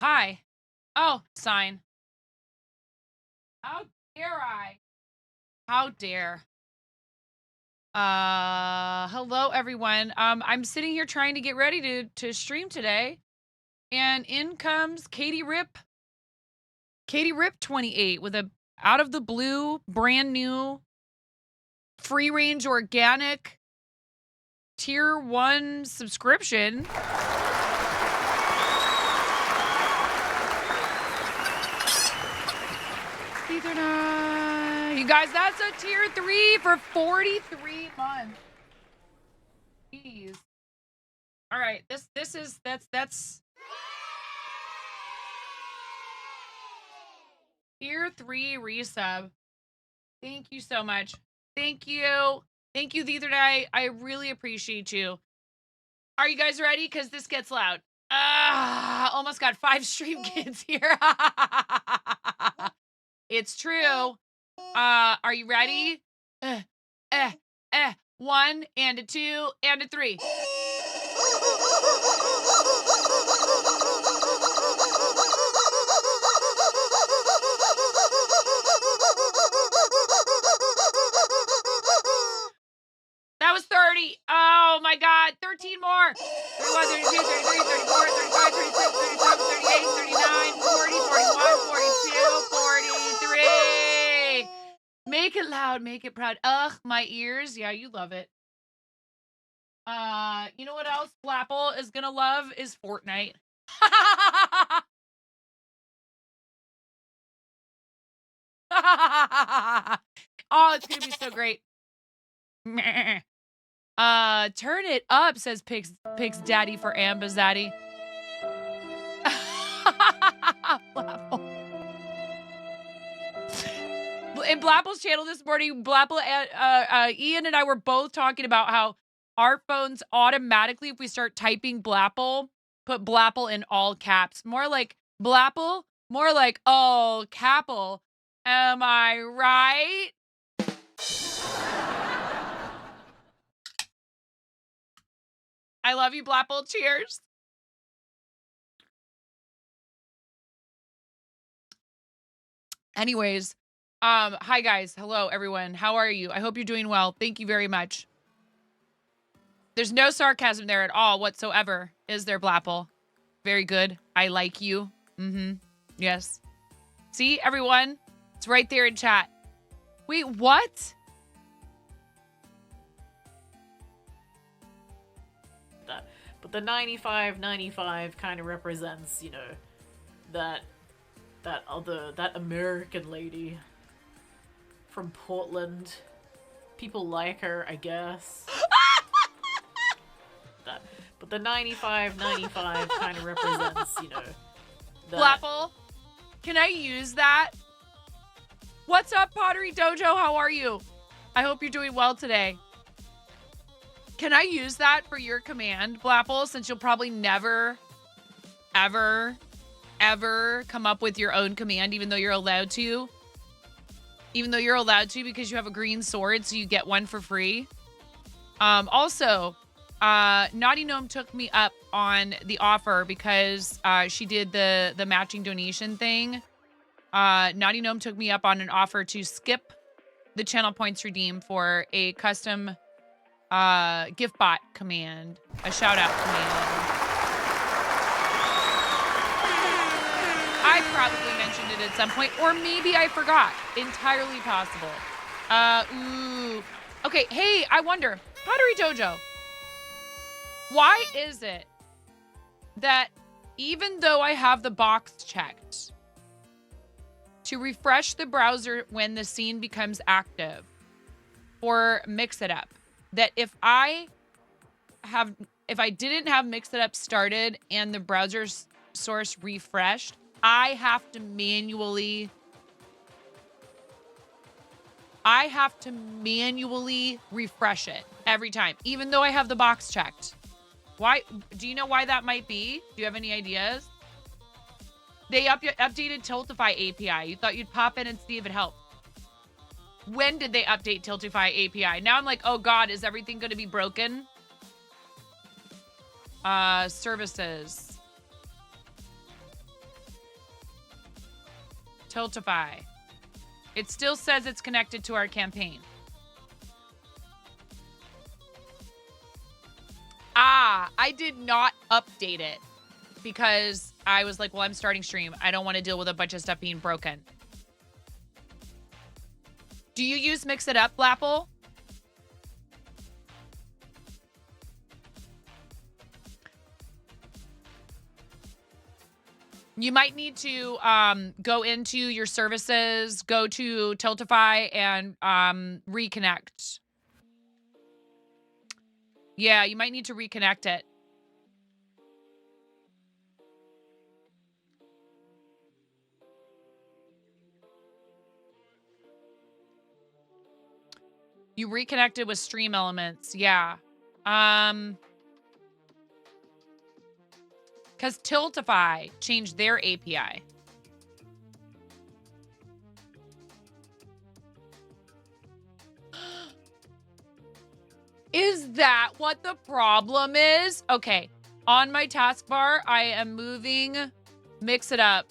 Hi. Oh, sign. How dare I? How dare. Hello everyone. I'm sitting here trying to get ready to stream today, and in comes Katie Rip 28 with a out of the blue, brand new, free range organic tier 1 subscription. You guys, that's a tier 3 for 43 months. Jeez. All right, that's tier 3 resub. Thank you so much. Thank you. Thank you, the other day. I really appreciate you. Are you guys ready? Because this gets loud. Almost got 5 stream kids here. It's true. Are you ready? 1 and a 2 and a 3. That was 30. Oh my God. 13 more. 31, 32, 33, 34, 35, 36, 37, 38, 39, 40, 41, 42, 43. Make it loud. Make it proud. Ugh, my ears. Yeah, you love it. You know what else Blapple is gonna love is Fortnite. Oh, it's gonna be so great. Turn it up, says Pig's daddy for Ambazaddy. Blapple. In Blapple's channel this morning, Blapple and Ian and I were both talking about how our phones automatically, if we start typing Blapple, put Blapple in all caps. More like Blapple, more like all capple. Am I right? I love you, Blapple. Cheers. Anyways, hi guys. Hello, everyone. How are you? I hope you're doing well. Thank you very much. There's no sarcasm there at all whatsoever, is there, Blapple? Very good. I like you. Mm-hmm. Yes. See, everyone? It's right there in chat. Wait, what? But the 95-95 kind of represents, you know, that American lady from Portland. People like her, I guess. But the 95-95 kind of represents, you know, that... Blapple, can I use that? What's up, Pottery Dojo? How are you? I hope you're doing well today. Can I use that for your command, Blapple, since you'll probably never, ever, ever come up with your own command, even though you're allowed to? Even though you're allowed to because you have a green sword, so you get one for free. Also, Naughty Gnome took me up on the offer because she did the matching donation thing. Naughty Gnome took me up on an offer to skip the channel points redeem for a custom gift bot command, a shout out command. I probably mentioned it at some point, or maybe I forgot. Entirely possible. Ooh. Okay, hey, I wonder, Pottery Dojo, why is it that even though I have the box checked to refresh the browser when the scene becomes active or Mix It Up, that if I didn't have Mix It Up started and the browser source refreshed, I have to manually refresh it every time, even though I have the box checked. Why? Do you know why that might be? Do you have any ideas? They updated Tiltify API. You thought you'd pop in and see if it helped. When did they update Tiltify API? Now I'm like, oh God, is everything going to be broken? Services. Tiltify. It still says it's connected to our campaign. Ah, I did not update it because I was like, well, I'm starting stream. I don't want to deal with a bunch of stuff being broken. Do you use Mix It Up, Blapple? You might need to go into your services, go to Tiltify, and reconnect. Yeah, you might need to reconnect it. You reconnected with Stream Elements. Yeah. Because Tiltify changed their API. Is that what the problem is? Okay. On my taskbar, I am moving Mix It Up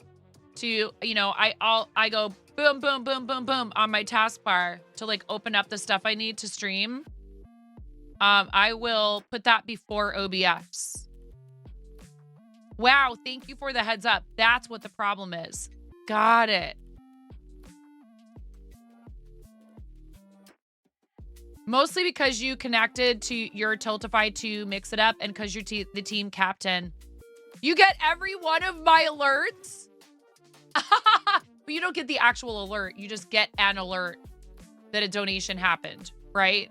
to, you know, I go boom, boom, boom, boom, boom on my taskbar to like open up the stuff I need to stream. I will put that before OBS. Wow, thank you for the heads up. That's what the problem is. Got it. Mostly because you connected to your Tiltify to Mix It Up and because you're the team captain. You get every one of my alerts? But you don't get the actual alert. You just get an alert that a donation happened, right?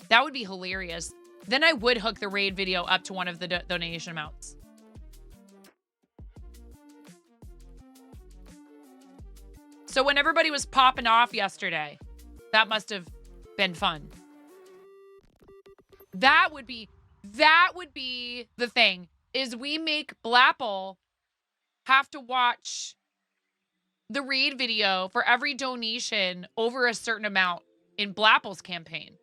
That would be hilarious. Then I would hook the raid video up to one of the donation amounts. So when everybody was popping off yesterday, that must have been fun. That would be the thing, is we make Blapple have to watch the raid video for every donation over a certain amount in Blapple's campaign.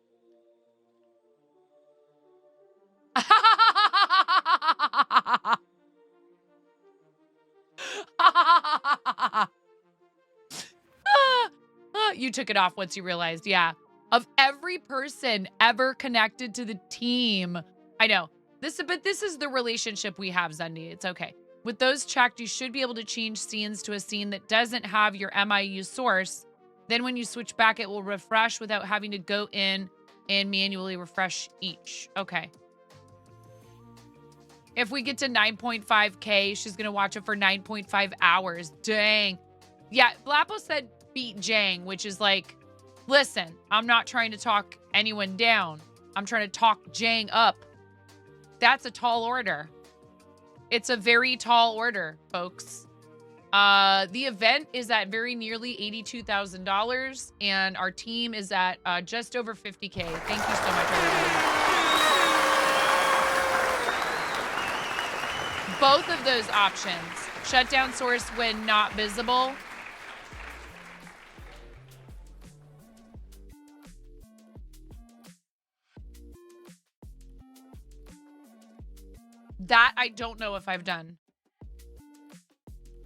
You took it off once you realized, yeah. Of every person ever connected to the team. I know. But this is the relationship we have, Zendy. It's okay. With those checked, you should be able to change scenes to a scene that doesn't have your MIU source. Then when you switch back, it will refresh without having to go in and manually refresh each. Okay. If we get to 9.5K, she's going to watch it for 9.5 hours. Dang. Yeah, Blapple said beat Jang, which is like, listen, I'm not trying to talk anyone down. I'm trying to talk Jang up. That's a tall order. It's a very tall order, folks. The event is at very nearly $82,000, and our team is at just over 50K. Thank you so much, everybody. Both of those options. Shutdown source when not visible. That I don't know if I've done.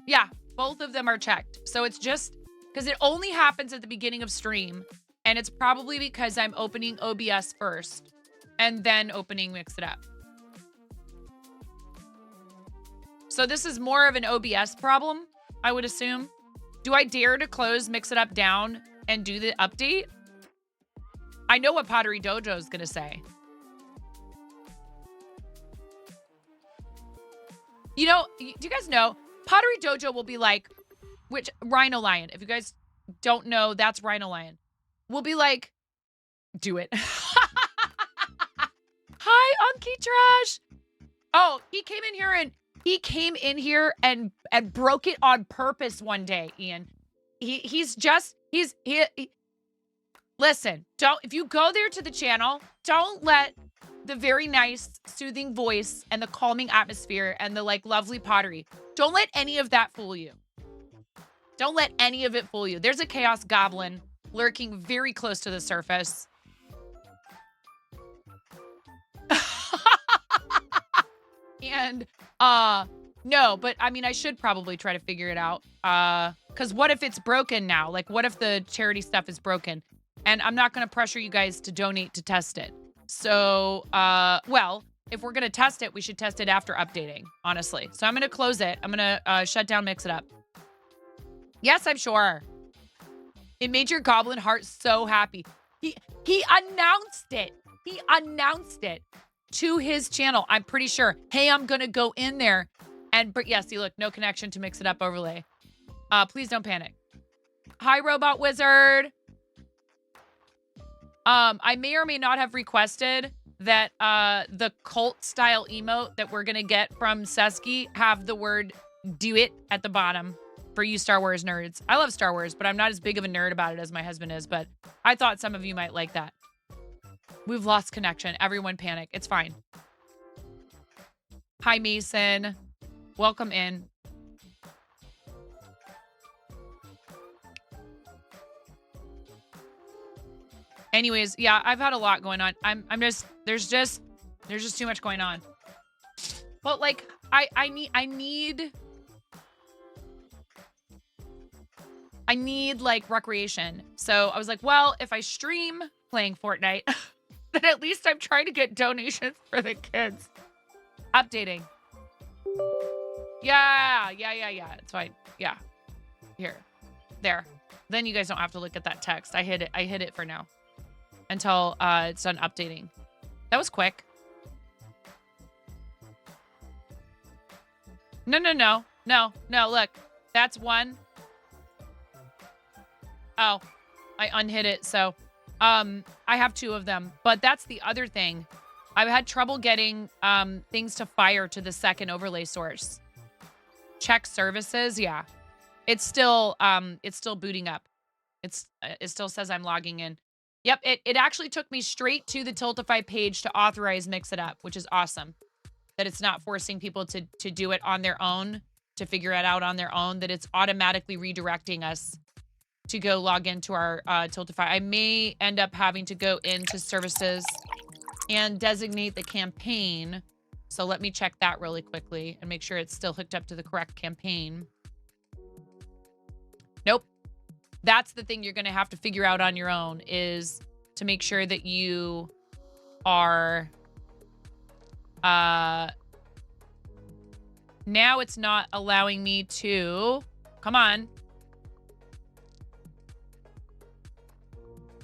Yeah, both of them are checked. So it's just because it only happens at the beginning of stream. And it's probably because I'm opening OBS first and then opening Mix It Up. So this is more of an OBS problem, I would assume. Do I dare to close Mix It Up down and do the update? I know what Pottery Dojo is going to say. You know, do you guys know, Pottery Dojo will be like, which Rhino Lion, if you guys don't know, that's Rhino Lion. We'll be like, do it. Hi, Unky Trash. Oh, he came in here and broke it on purpose one day, Ian. Listen, if you go there to the channel, don't let the very nice, soothing voice and the calming atmosphere and the like lovely pottery. Don't let any of that fool you. Don't let any of it fool you. There's a chaos goblin lurking very close to the surface. And No, but I mean, I should probably try to figure it out. Because what if it's broken now? Like, what if the charity stuff is broken? And I'm not going to pressure you guys to donate to test it. So, well, if we're going to test it, we should test it after updating, honestly. So I'm going to close it. I'm going to shut down Mix It Up. Yes, I'm sure. It made your goblin heart so happy. He announced it. He announced it to his channel. I'm pretty sure. Hey, I'm going to go in there. But yeah, see, look, no connection to Mix It Up overlay. Please don't panic. Hi, Robot Wizard. I may or may not have requested that the cult style emote that we're gonna get from Sesky have the word "do it" at the bottom for you Star Wars nerds. I love Star Wars, but I'm not as big of a nerd about it as my husband is, but I thought some of you might like that. We've lost connection. Everyone panic. It's fine. Hi, Mason. Welcome in. Anyways, yeah, I've had a lot going on. There's just too much going on. But like, I need like recreation. So I was like, well, if I stream playing Fortnite, then at least I'm trying to get donations for the kids. Updating. Yeah. It's fine. Yeah. Here. There. Then you guys don't have to look at that text. I hid it for now. Until it's done updating. That was quick. No. Look, that's one. Oh, I unhid it. So, I have two of them. But that's the other thing. I've had trouble getting things to fire to the second overlay source. Check services. Yeah, it's still booting up. It still says I'm logging in. Yep, it actually took me straight to the Tiltify page to authorize Mix It Up, which is awesome. That it's not forcing people to do it on their own, to figure it out on their own, that it's automatically redirecting us to go log into our Tiltify. I may end up having to go into services and designate the campaign. So let me check that really quickly and make sure it's still hooked up to the correct campaign. Nope. That's the thing you're going to have to figure out on your own, is to make sure that you are... now it's not allowing me to... Come on.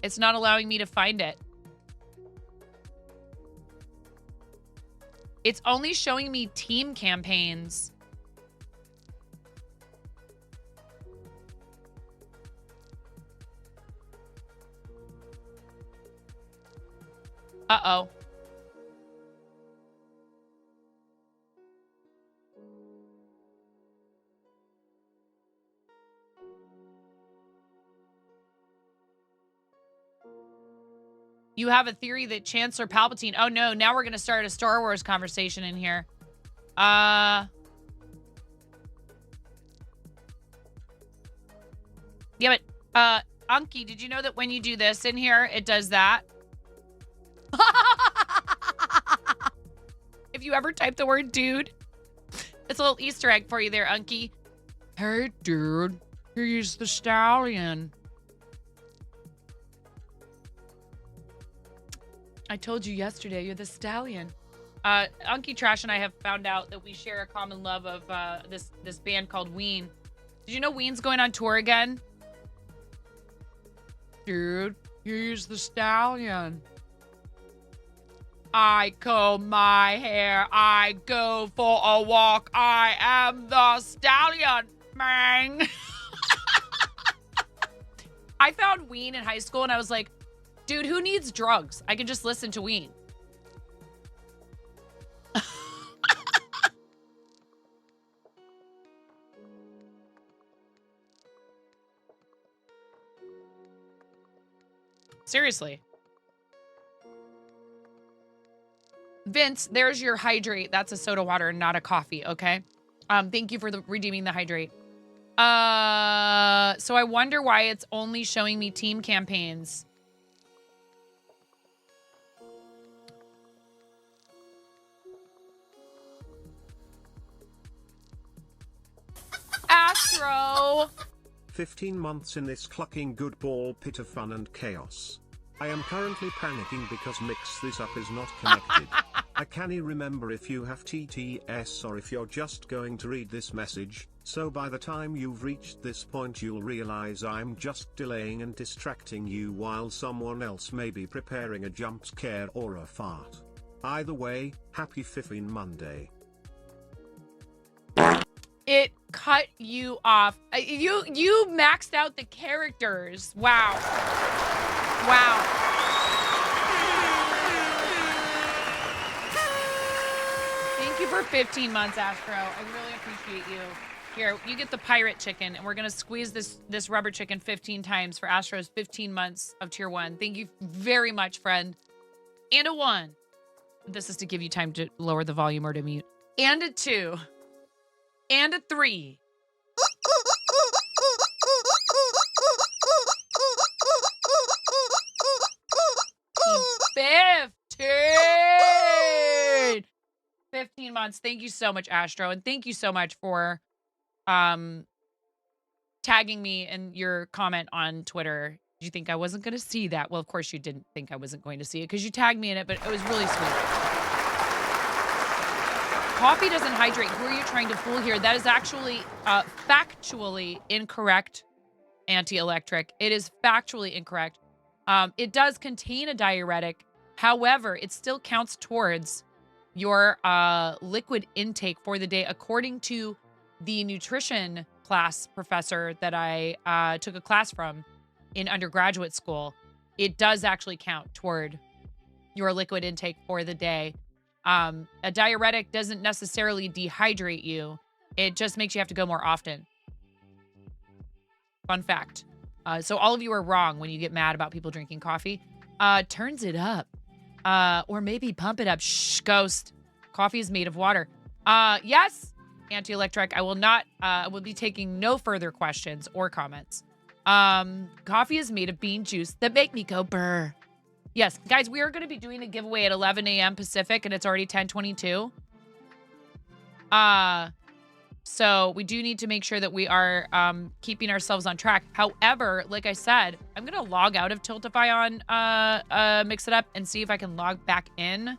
It's not allowing me to find it. It's only showing me team campaigns. Uh-oh. You have a theory that Chancellor Palpatine... Oh, no. Now we're going to start a Star Wars conversation in here. Yeah, but, Anki, did you know that when you do this in here, it does that? If you ever type the word dude, it's a little Easter egg for you there, Unky. Hey, dude, he's the stallion. I told you yesterday, you're the stallion. Unky Trash and I have found out that we share a common love of this band called Ween. Did you know Ween's going on tour again? Dude, he's the stallion. I comb my hair. I go for a walk. I am the stallion, man. I found Ween in high school and I was like, dude, who needs drugs? I can just listen to Ween. Seriously. Vince, there's your hydrate. That's a soda water, not a coffee, okay? Thank you for redeeming the hydrate. So I wonder why it's only showing me team campaigns. Astro. 15 months in this clucking good ball pit of fun and chaos. I am currently panicking because Mix This Up is not connected. I can't remember if you have TTS or if you're just going to read this message, so by the time you've reached this point you'll realize I'm just delaying and distracting you while someone else may be preparing a jump scare or a fart. Either way, happy 15 Monday. It cut you off. You maxed out the characters. Wow. Wow. Thank you for 15 months, Astro. I really appreciate you. Here, you get the pirate chicken, and we're going to squeeze this rubber chicken 15 times for Astro's 15 months of tier 1. Thank you very much, friend. And a 1. This is to give you time to lower the volume or to mute. And a 2. And a 3. 15 months. Thank you so much, Astro. And thank you so much for tagging me in your comment on Twitter. Did you think I wasn't going to see that? Well, of course you didn't think I wasn't going to see it because you tagged me in it, but it was really sweet. Coffee doesn't hydrate. Who are you trying to fool here? That is actually factually incorrect, Anti-Electric. It is factually incorrect. It does contain a diuretic. However, it still counts towards your liquid intake for the day, according to the nutrition class professor that I took a class from in undergraduate school. It does actually count toward your liquid intake for the day. A diuretic doesn't necessarily dehydrate you. It just makes you have to go more often. Fun fact. So all of you are wrong when you get mad about people drinking coffee. Turns it up. Or maybe pump it up. Shh, ghost. Coffee is made of water. Yes, Anti-Electric. I will not, I will be taking no further questions or comments. Coffee is made of bean juice that make me go brr. Yes, guys, we are going to be doing a giveaway at 11 a.m. Pacific, and it's already 10:22. So we do need to make sure that we are keeping ourselves on track. However, like I said, I'm going to log out of Tiltify on Mix It Up and see if I can log back in.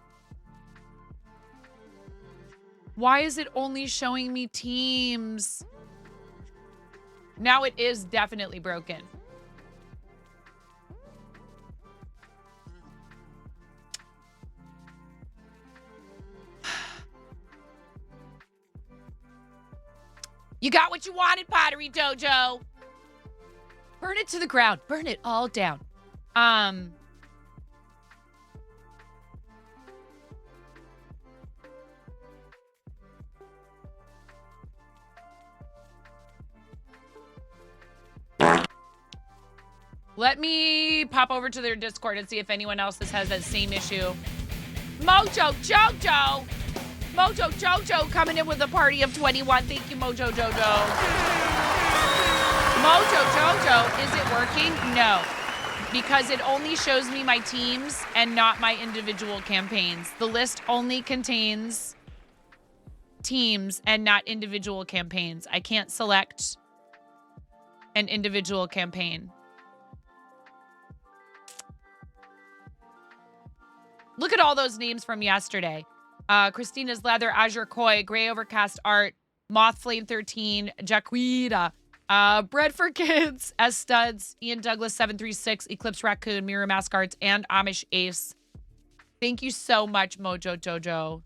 Why is it only showing me teams? Now it is definitely broken. You got what you wanted, Pottery Dojo. Burn it to the ground. Burn it all down. Let me pop over to their Discord and see if anyone else has that same issue. Mojo Jojo! Mojo Jojo coming in with a party of 21. Thank you, Mojo Jojo. Mojo Jojo, is it working? No, because it only shows me my teams and not my individual campaigns. The list only contains teams and not individual campaigns. I can't select an individual campaign. Look at all those names from yesterday. Christina's Leather, Azure Koi, Gray Overcast Art, Moth Flame 13, Jaquita, Bread for Kids, S Studs, Ian Douglas 736, Eclipse Raccoon, Mirror Mask Arts, and Amish Ace. Thank you so much, Mojo Jojo.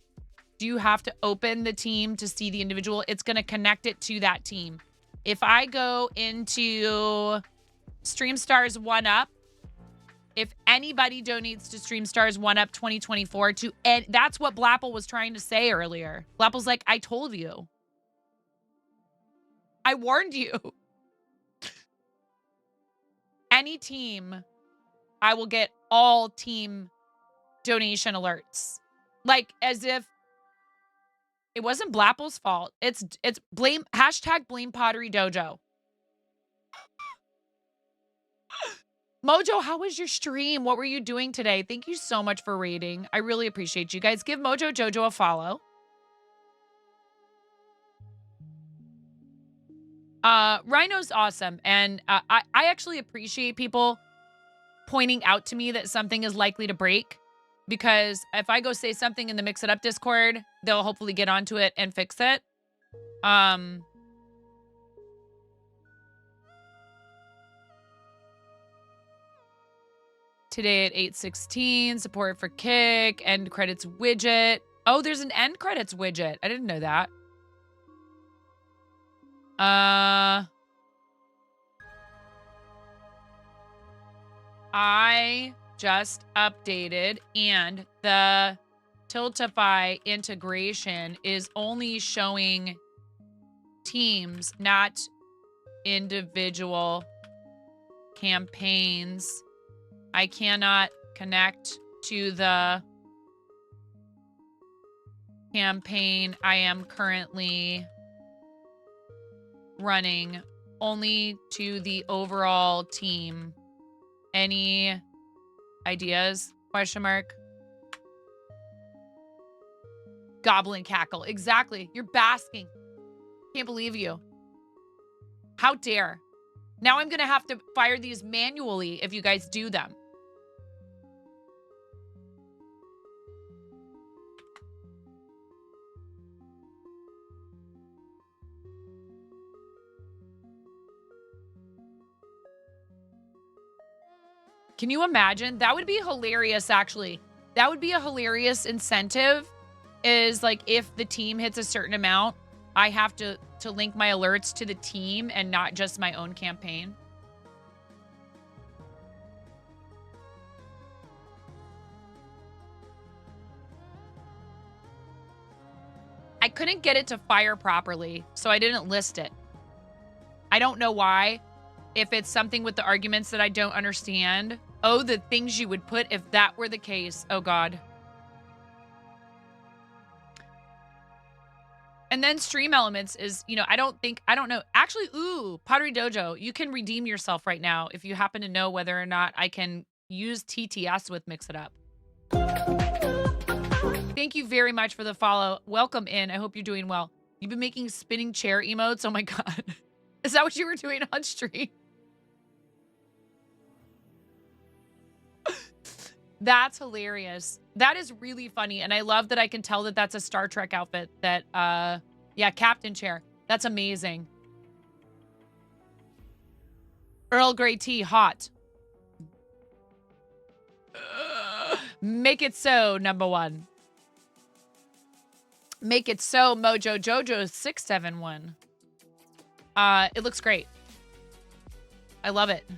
Do you have to open the team to see the individual? It's going to connect it to that team. If I go into StreamStars 1UP, if anybody donates to StreamStars 1UP 2024 and that's what Blapple was trying to say earlier. Blapple's like, I told you. I warned you. Any team, I will get all team donation alerts. Like as if it wasn't Blapple's fault. It's blame #blame Pottery Dojo. Mojo, how was your stream? What were you doing today? Thank you so much for raiding. I really appreciate you guys. Give Mojo Jojo a follow. Rhino's awesome. And I actually appreciate people pointing out to me that something is likely to break, because if I go say something in the Mix It Up Discord, they'll hopefully get onto it and fix it. Today at 8:16, support for Kick, end credits widget. Oh, there's an end credits widget. I didn't know that. I just updated, and the Tiltify integration is only showing teams, not individual campaigns. I cannot connect to the campaign I am currently running, only to the overall team. Any ideas? Question mark. Goblin cackle. Exactly. You're basking. Can't believe you. How dare. Now I'm going to have to fire these manually if you guys do them. Can you imagine? That would be hilarious, actually. That would be a hilarious incentive, is like if the team hits a certain amount, I have to link my alerts to the team and not just my own campaign. I couldn't get it to fire properly, so I didn't list it. I don't know why. If it's something with the arguments that I don't understand. Oh, the things you would put if that were the case. Oh, God. And then Stream Elements is, you know, I don't know. Actually, ooh, Pottery Dojo, you can redeem yourself right now if you happen to know whether or not I can use TTS with Mix It Up. Thank you very much for the follow. Welcome in. I hope you're doing well. You've been making spinning chair emotes. Oh, my God. Is that what you were doing on stream? That's hilarious. That is really funny. And I love that I can tell that that's a Star Trek outfit that, yeah, Captain Chair. That's amazing. Earl Grey tea, hot. Make it so, number one. Make it so, Mojo Jojo 671. It looks great. I love it.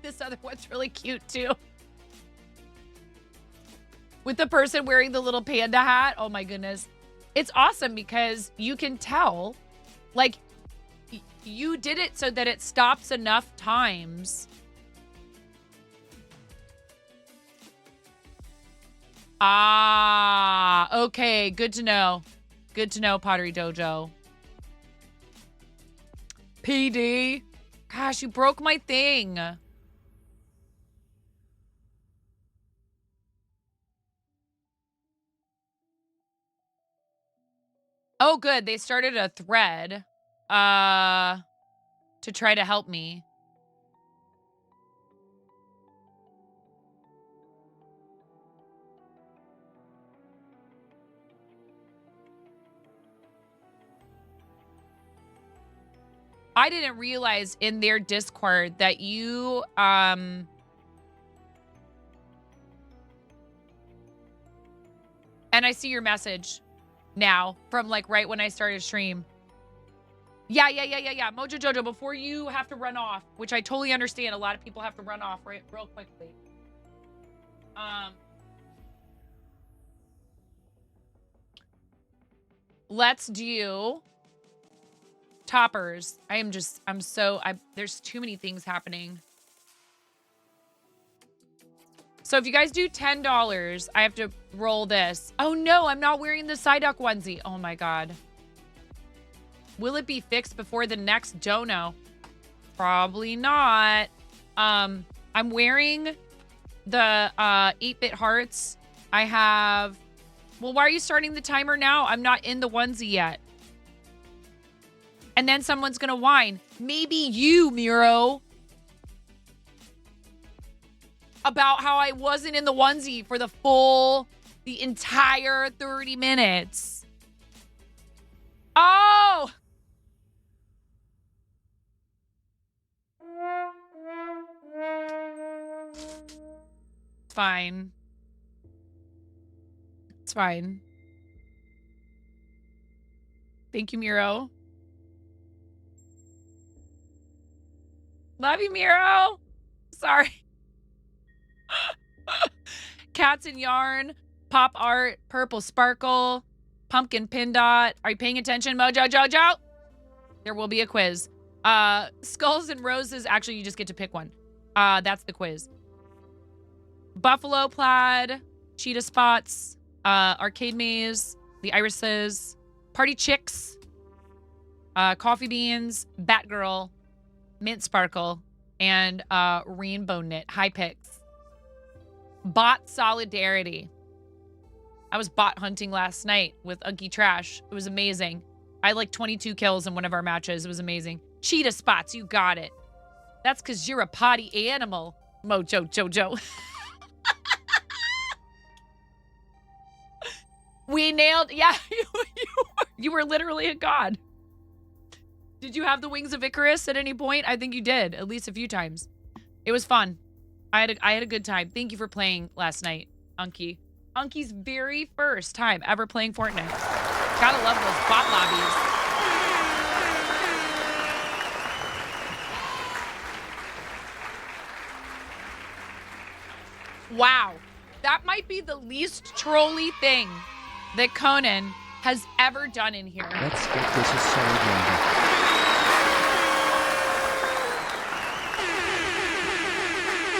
This other one's really cute too. With the person wearing the little panda hat. Oh my goodness. It's awesome because you can tell, like, you did it so that it stops enough times. Ah, okay. Good to know. Good to know, Pottery Dojo. PD. Gosh, you broke my thing. Oh, good. They started a thread to try to help me. I didn't realize in their Discord that you, and I see your message now from like right when I started stream. Yeah. Mojo Jojo, before you have to run off, which I totally understand. A lot of people have to run off real quickly. Let's do toppers. There's too many things happening. So if you guys do $10, I have to roll this. Oh no, I'm not wearing the Psyduck onesie. Oh my God. Will it be fixed before the next dono? Probably not. I'm wearing the 8-bit hearts. I have, well, why are you starting the timer now? I'm not in the onesie yet. And then someone's going to whine. Maybe you, Miro. About how I wasn't in the onesie for the entire 30 minutes. Oh! It's fine. It's fine. Thank you, Miro. Love you, Miro. Sorry. Cats and Yarn, Pop Art, Purple Sparkle, Pumpkin Pin Dot. Are you paying attention, Mojo Jojo? There will be a quiz. Skulls and Roses. Actually, you just get to pick one. That's the quiz. Buffalo Plaid, Cheetah Spots, Arcade Maze, The Irises, Party Chicks, Coffee Beans, Batgirl, Mint Sparkle, and Rainbow Knit. High picks. Bot Solidarity. I was bot hunting last night with Unky Trash. It was amazing. I had like 22 kills in one of our matches. It was amazing. Cheetah Spots, you got it. That's because you're a potty animal, Mojo Jojo. We nailed, yeah, you were literally a god. Did you have the wings of Icarus at any point? I think you did, at least a few times. It was fun. I had a good time. Thank you for playing last night, Unky. Unky's very first time ever playing Fortnite. Gotta love those bot lobbies. Wow. That might be the least trolly thing that Conan has ever done in here. Let's get this aside.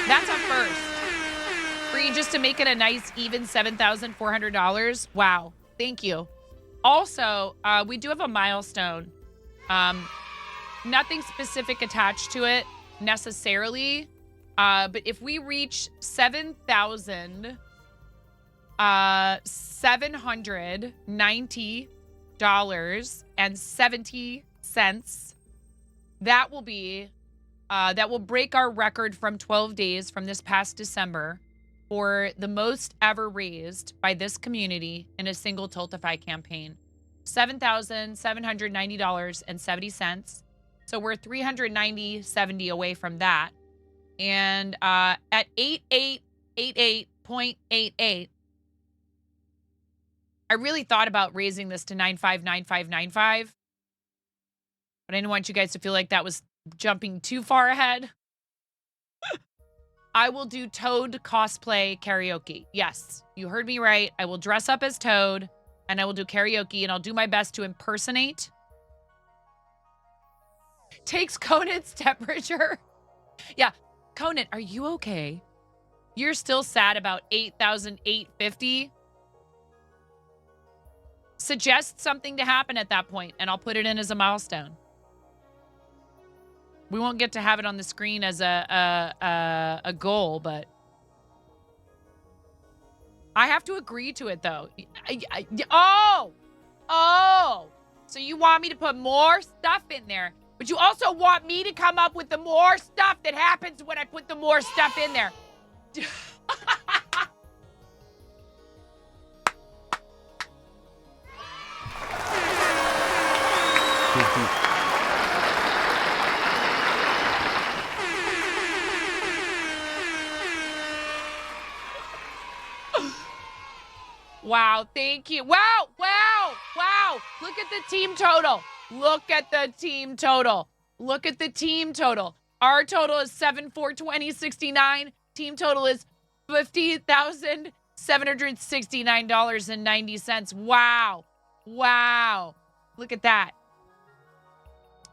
That's a first. Free just to make it a nice even $7,400. Wow. Thank you. Also, we do have a milestone. Nothing specific attached to it necessarily. But if we reach $7,790.70, that will break our record from 12 days from this past December for the most ever raised by this community in a single Tiltify campaign. $7,790.70. So we're $390.70 away from that. And at 8888.88, I really thought about raising this to 959595. But I didn't want you guys to feel like that was jumping too far ahead. I will do Toad cosplay karaoke. Yes, you heard me right. I will dress up as Toad and I will do karaoke and I'll do my best to impersonate. Takes Conan's temperature. Yeah. Conan, are you okay? You're still sad about 8,850? Suggest something to happen at that point and I'll put it in as a milestone. We won't get to have it on the screen as a goal, but I have to agree to it though. Oh, so you want me to put more stuff in there, but you also want me to come up with the more stuff that happens when I put the more stuff in there. Wow, thank you. Wow. Look at the team total. Look at the team total. Our total is 7,420.69. Team total is $50,769.90. Wow. Look at that.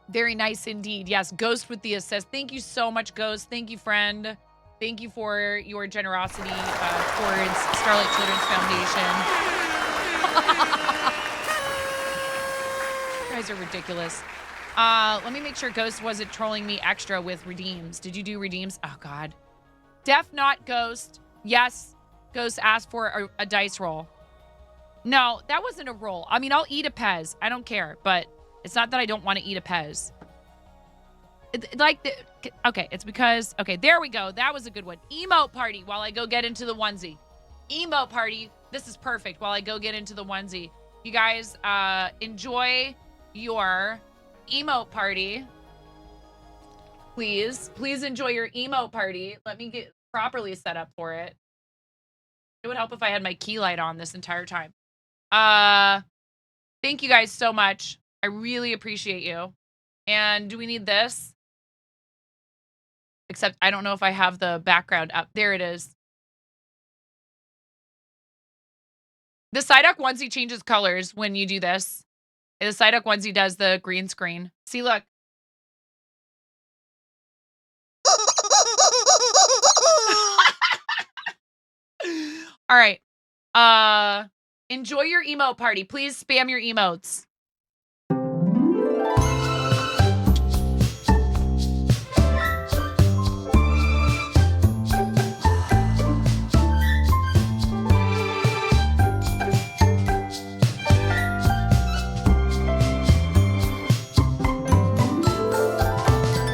Very nice indeed. Yes, Ghost with the assist. Thank you so much, Ghost. Thank you, friend. Thank you for your generosity towards Scarlet Children's Foundation. You guys are ridiculous. Let me make sure Ghost wasn't trolling me extra with redeems. Did you do redeems? Oh, God. Def not Ghost. Yes, Ghost asked for a dice roll. No, that wasn't a roll. I mean, I'll eat a Pez. I don't care. But It's not that I don't want to eat a Pez. Okay, it's because, okay, there we go. That was a good one. Emote party while I go get into the onesie. Emote party. This is perfect while I go get into the onesie. You guys enjoy your emote party. Please enjoy your emote party. Let me get properly set up for it. It would help if I had my key light on this entire time. Thank you guys so much. I really appreciate you. And do we need this? Except I don't know if I have the background up. There it is. The Psyduck onesie changes colors when you do this. The Psyduck onesie does the green screen. See, look. All right. Enjoy your emote party. Please spam your emotes.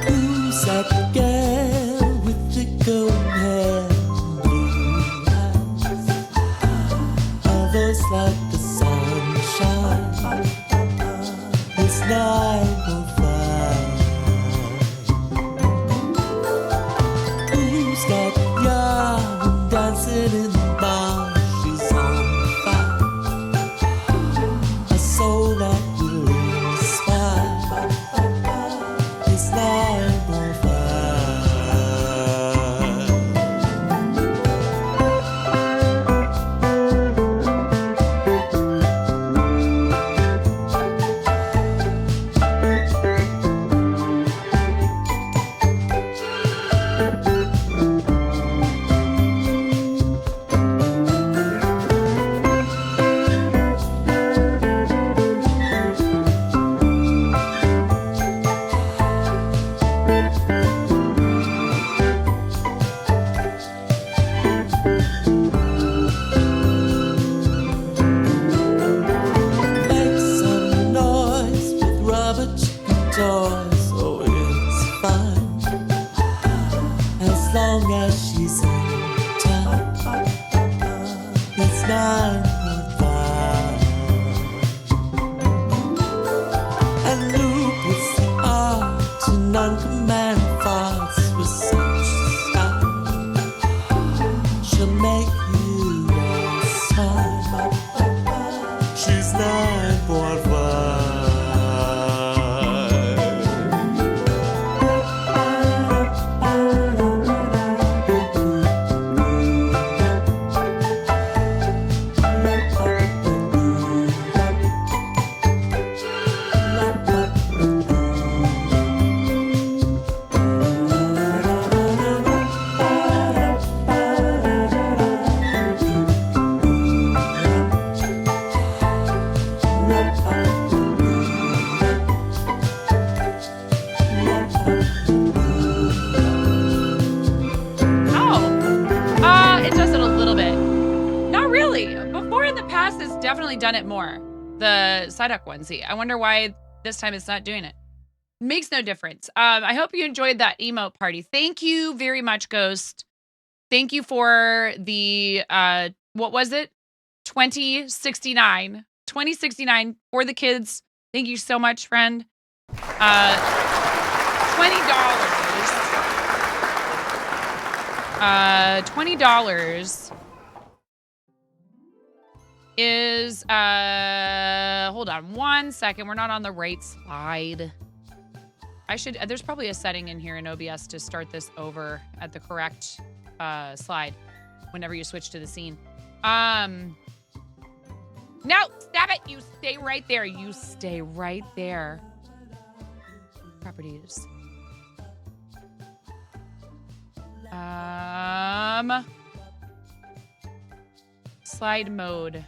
Who's that girl with the golden hair and blue eyes? A voice like the sunshine. It's 9:05. Who's got young dancing in the bar? She's on fire. A soul that will inspire. It's 9:05. Make some noise with rubber chicken toys. Oh, it's fine as long as she's in town. It's 9:05. And Luke was the art to non-command thoughts with such style. She'll make you all smile. She's 9:05. It does it a little bit. Not really. Before in the past, it's definitely done it more. The Psyduck onesie. I wonder why this time it's not doing it. Makes no difference. I hope you enjoyed that emote party. Thank you very much, Ghost. Thank you for the, what was it? 2069. 2069 for the kids. Thank you so much, friend. $20. $20 is, hold on one second. We're not on the right slide. There's probably a setting in here in OBS to start this over at the correct slide whenever you switch to the scene. No, stop it. You stay right there. You stay right there. Properties. Slide mode.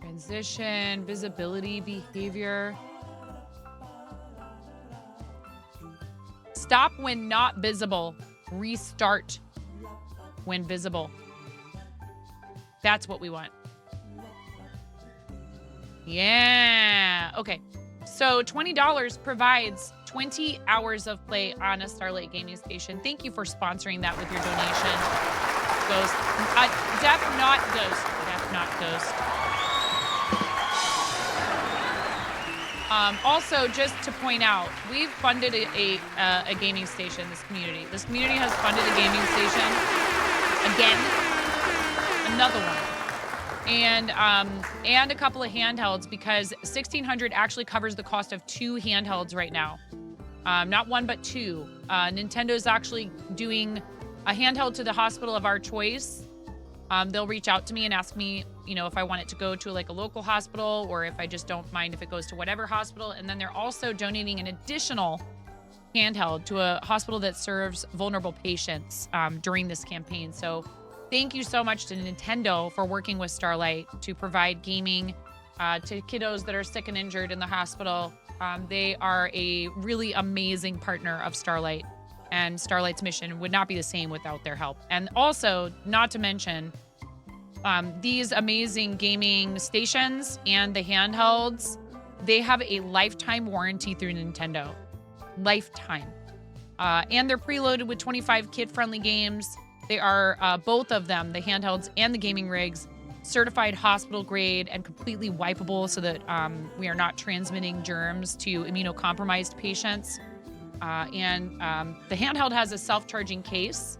Transition, visibility, behavior. Stop when not visible. Restart when visible. That's what we want. Yeah. Okay. So $20 provides 20 hours of play on a Starlight Gaming Station. Thank you for sponsoring that with your donation. Ghost. Def not Ghost. Def not Ghost. Also, just to point out, we've funded a gaming station, this community. This community has funded a gaming station. Again. Another one. And a couple of handhelds, because 1,600 actually covers the cost of 2 handhelds right now. Not 1, but 2. Nintendo's actually doing a handheld to the hospital of our choice. They'll reach out to me and ask me, you know, if I want it to go to like a local hospital, or if I just don't mind if it goes to whatever hospital. And then they're also donating an additional handheld to a hospital that serves vulnerable patients during this campaign. So thank you so much to Nintendo for working with Starlight to provide gaming to kiddos that are sick and injured in the hospital. They are a really amazing partner of Starlight, and Starlight's mission would not be the same without their help. And also, not to mention, these amazing gaming stations and the handhelds, they have a lifetime warranty through Nintendo. Lifetime. And they're preloaded with 25 kid-friendly games. They are, both of them, the handhelds and the gaming rigs, certified hospital grade and completely wipeable so that we are not transmitting germs to immunocompromised patients. And the handheld has a self-charging case.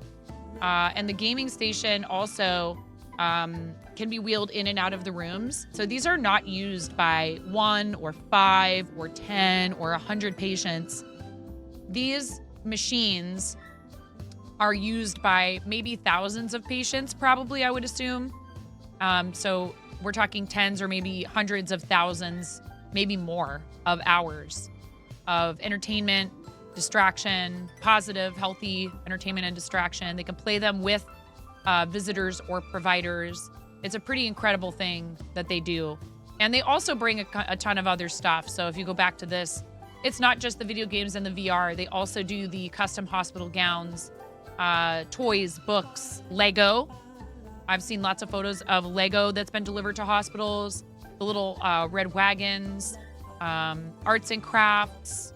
And the gaming station also can be wheeled in and out of the rooms. So these are not used by 1 or 5 or 10 or 100 patients. These machines are used by maybe thousands of patients, probably, I would assume. So we're talking tens or maybe hundreds of thousands, maybe more, of hours of entertainment, distraction, positive, healthy entertainment and distraction. They can play them with visitors or providers. It's a pretty incredible thing that they do. And they also bring a ton of other stuff. So if you go back to this, it's not just the video games and the VR. They also do the custom hospital gowns, toys, books, Lego. I've seen lots of photos of Lego that's been delivered to hospitals, the little red wagons, arts and crafts,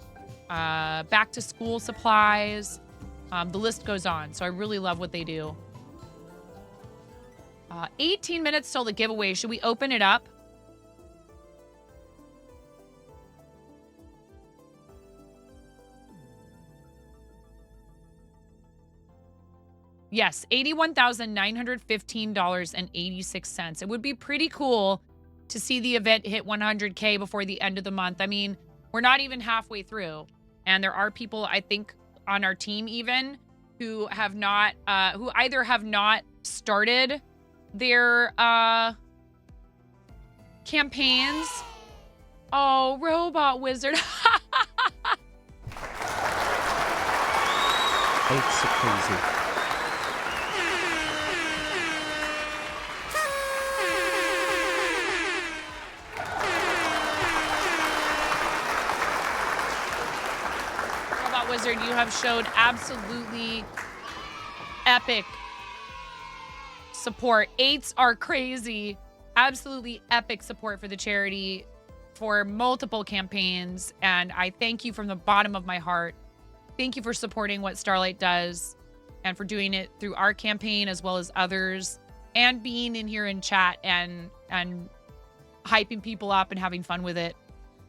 back to school supplies. The list goes on. So I really love what they do. 18 minutes till the giveaway. Should we open it up? Yes, $81,915.86. It would be pretty cool to see the event hit 100K before the end of the month. I mean, we're not even halfway through. And there are people, I think, on our team even who have not, who either have not started their campaigns. Oh, Robot Wizard. It's so crazy. Robot Wizard, you have showed absolutely epic support. 8s are crazy. Absolutely epic support for the charity for multiple campaigns. And I thank you from the bottom of my heart. Thank you for supporting what Starlight does and for doing it through our campaign as well as others, and being in here in chat and hyping people up and having fun with it.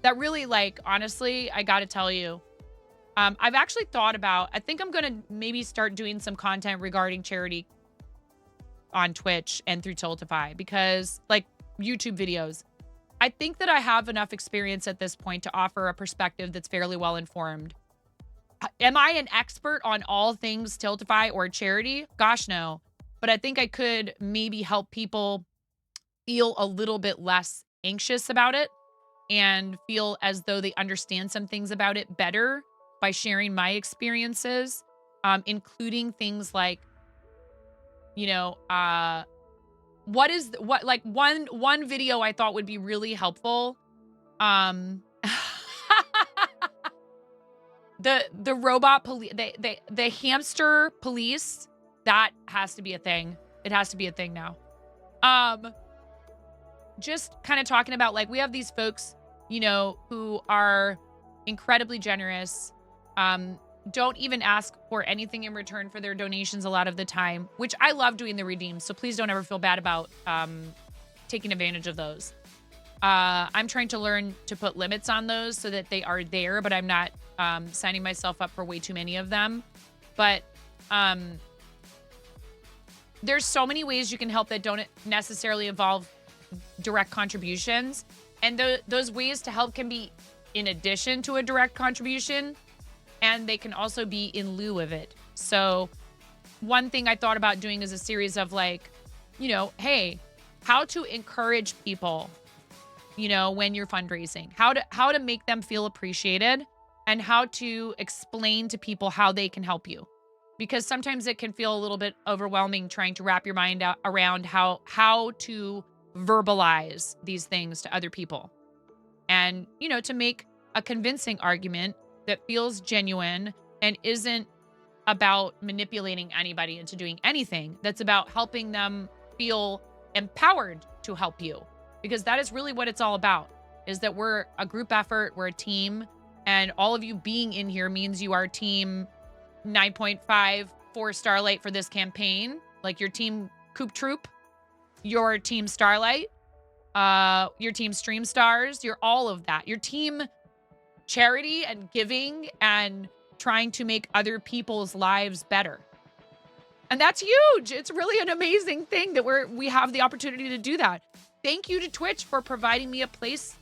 That really, like, honestly, I got to tell you, I've actually thought about, I think I'm going to maybe start doing some content regarding charity on Twitch and through Tiltify, because like YouTube videos, I think that I have enough experience at this point to offer a perspective that's fairly well informed. Am I an expert on all things Tiltify or charity? Gosh, no. But I think I could maybe help people feel a little bit less anxious about it and feel as though they understand some things about it better by sharing my experiences, including things like, you know, one video I thought would be really helpful. The robot police, the hamster police, that has to be a thing. It has to be a thing now. Just kind of talking about, like, we have these folks who are incredibly generous, don't even ask for anything in return for their donations a lot of the time, which I love doing the redeems. So please don't ever feel bad about taking advantage of those. I'm trying to learn to put limits on those so that they are there, but I'm not signing myself up for way too many of them. But there's so many ways you can help that don't necessarily involve direct contributions. And those ways to help can be in addition to a direct contribution, and they can also be in lieu of it. So one thing I thought about doing is a series of hey, how to encourage people, when you're fundraising, how to make them feel appreciated, and how to explain to people how they can help you. Because sometimes it can feel a little bit overwhelming trying to wrap your mind around how to verbalize these things to other people. And, to make a convincing argument that feels genuine and isn't about manipulating anybody into doing anything, that's about helping them feel empowered to help you. Because that is really what it's all about, is that we're a group effort, we're a team, and all of you being in here means you are team 9.5 for Starlight for this campaign. Like your team Coop Troop, your team Starlight, your team Stream Stars, you're all of that. Your team charity and giving and trying to make other people's lives better. And that's huge. It's really an amazing thing that we have the opportunity to do that. Thank you to Twitch for providing me a place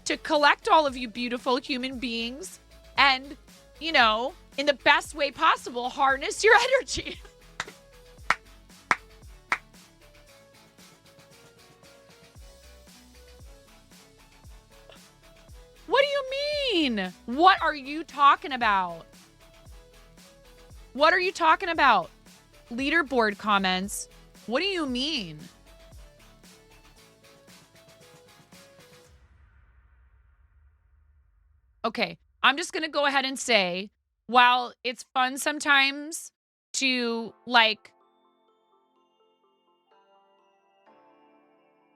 to collect all of you beautiful human beings and, in the best way possible, harness your energy. What do you mean? What are you talking about? What are you talking about? Leaderboard comments. What do you mean? Okay, I'm just going to go ahead and say, while it's fun sometimes to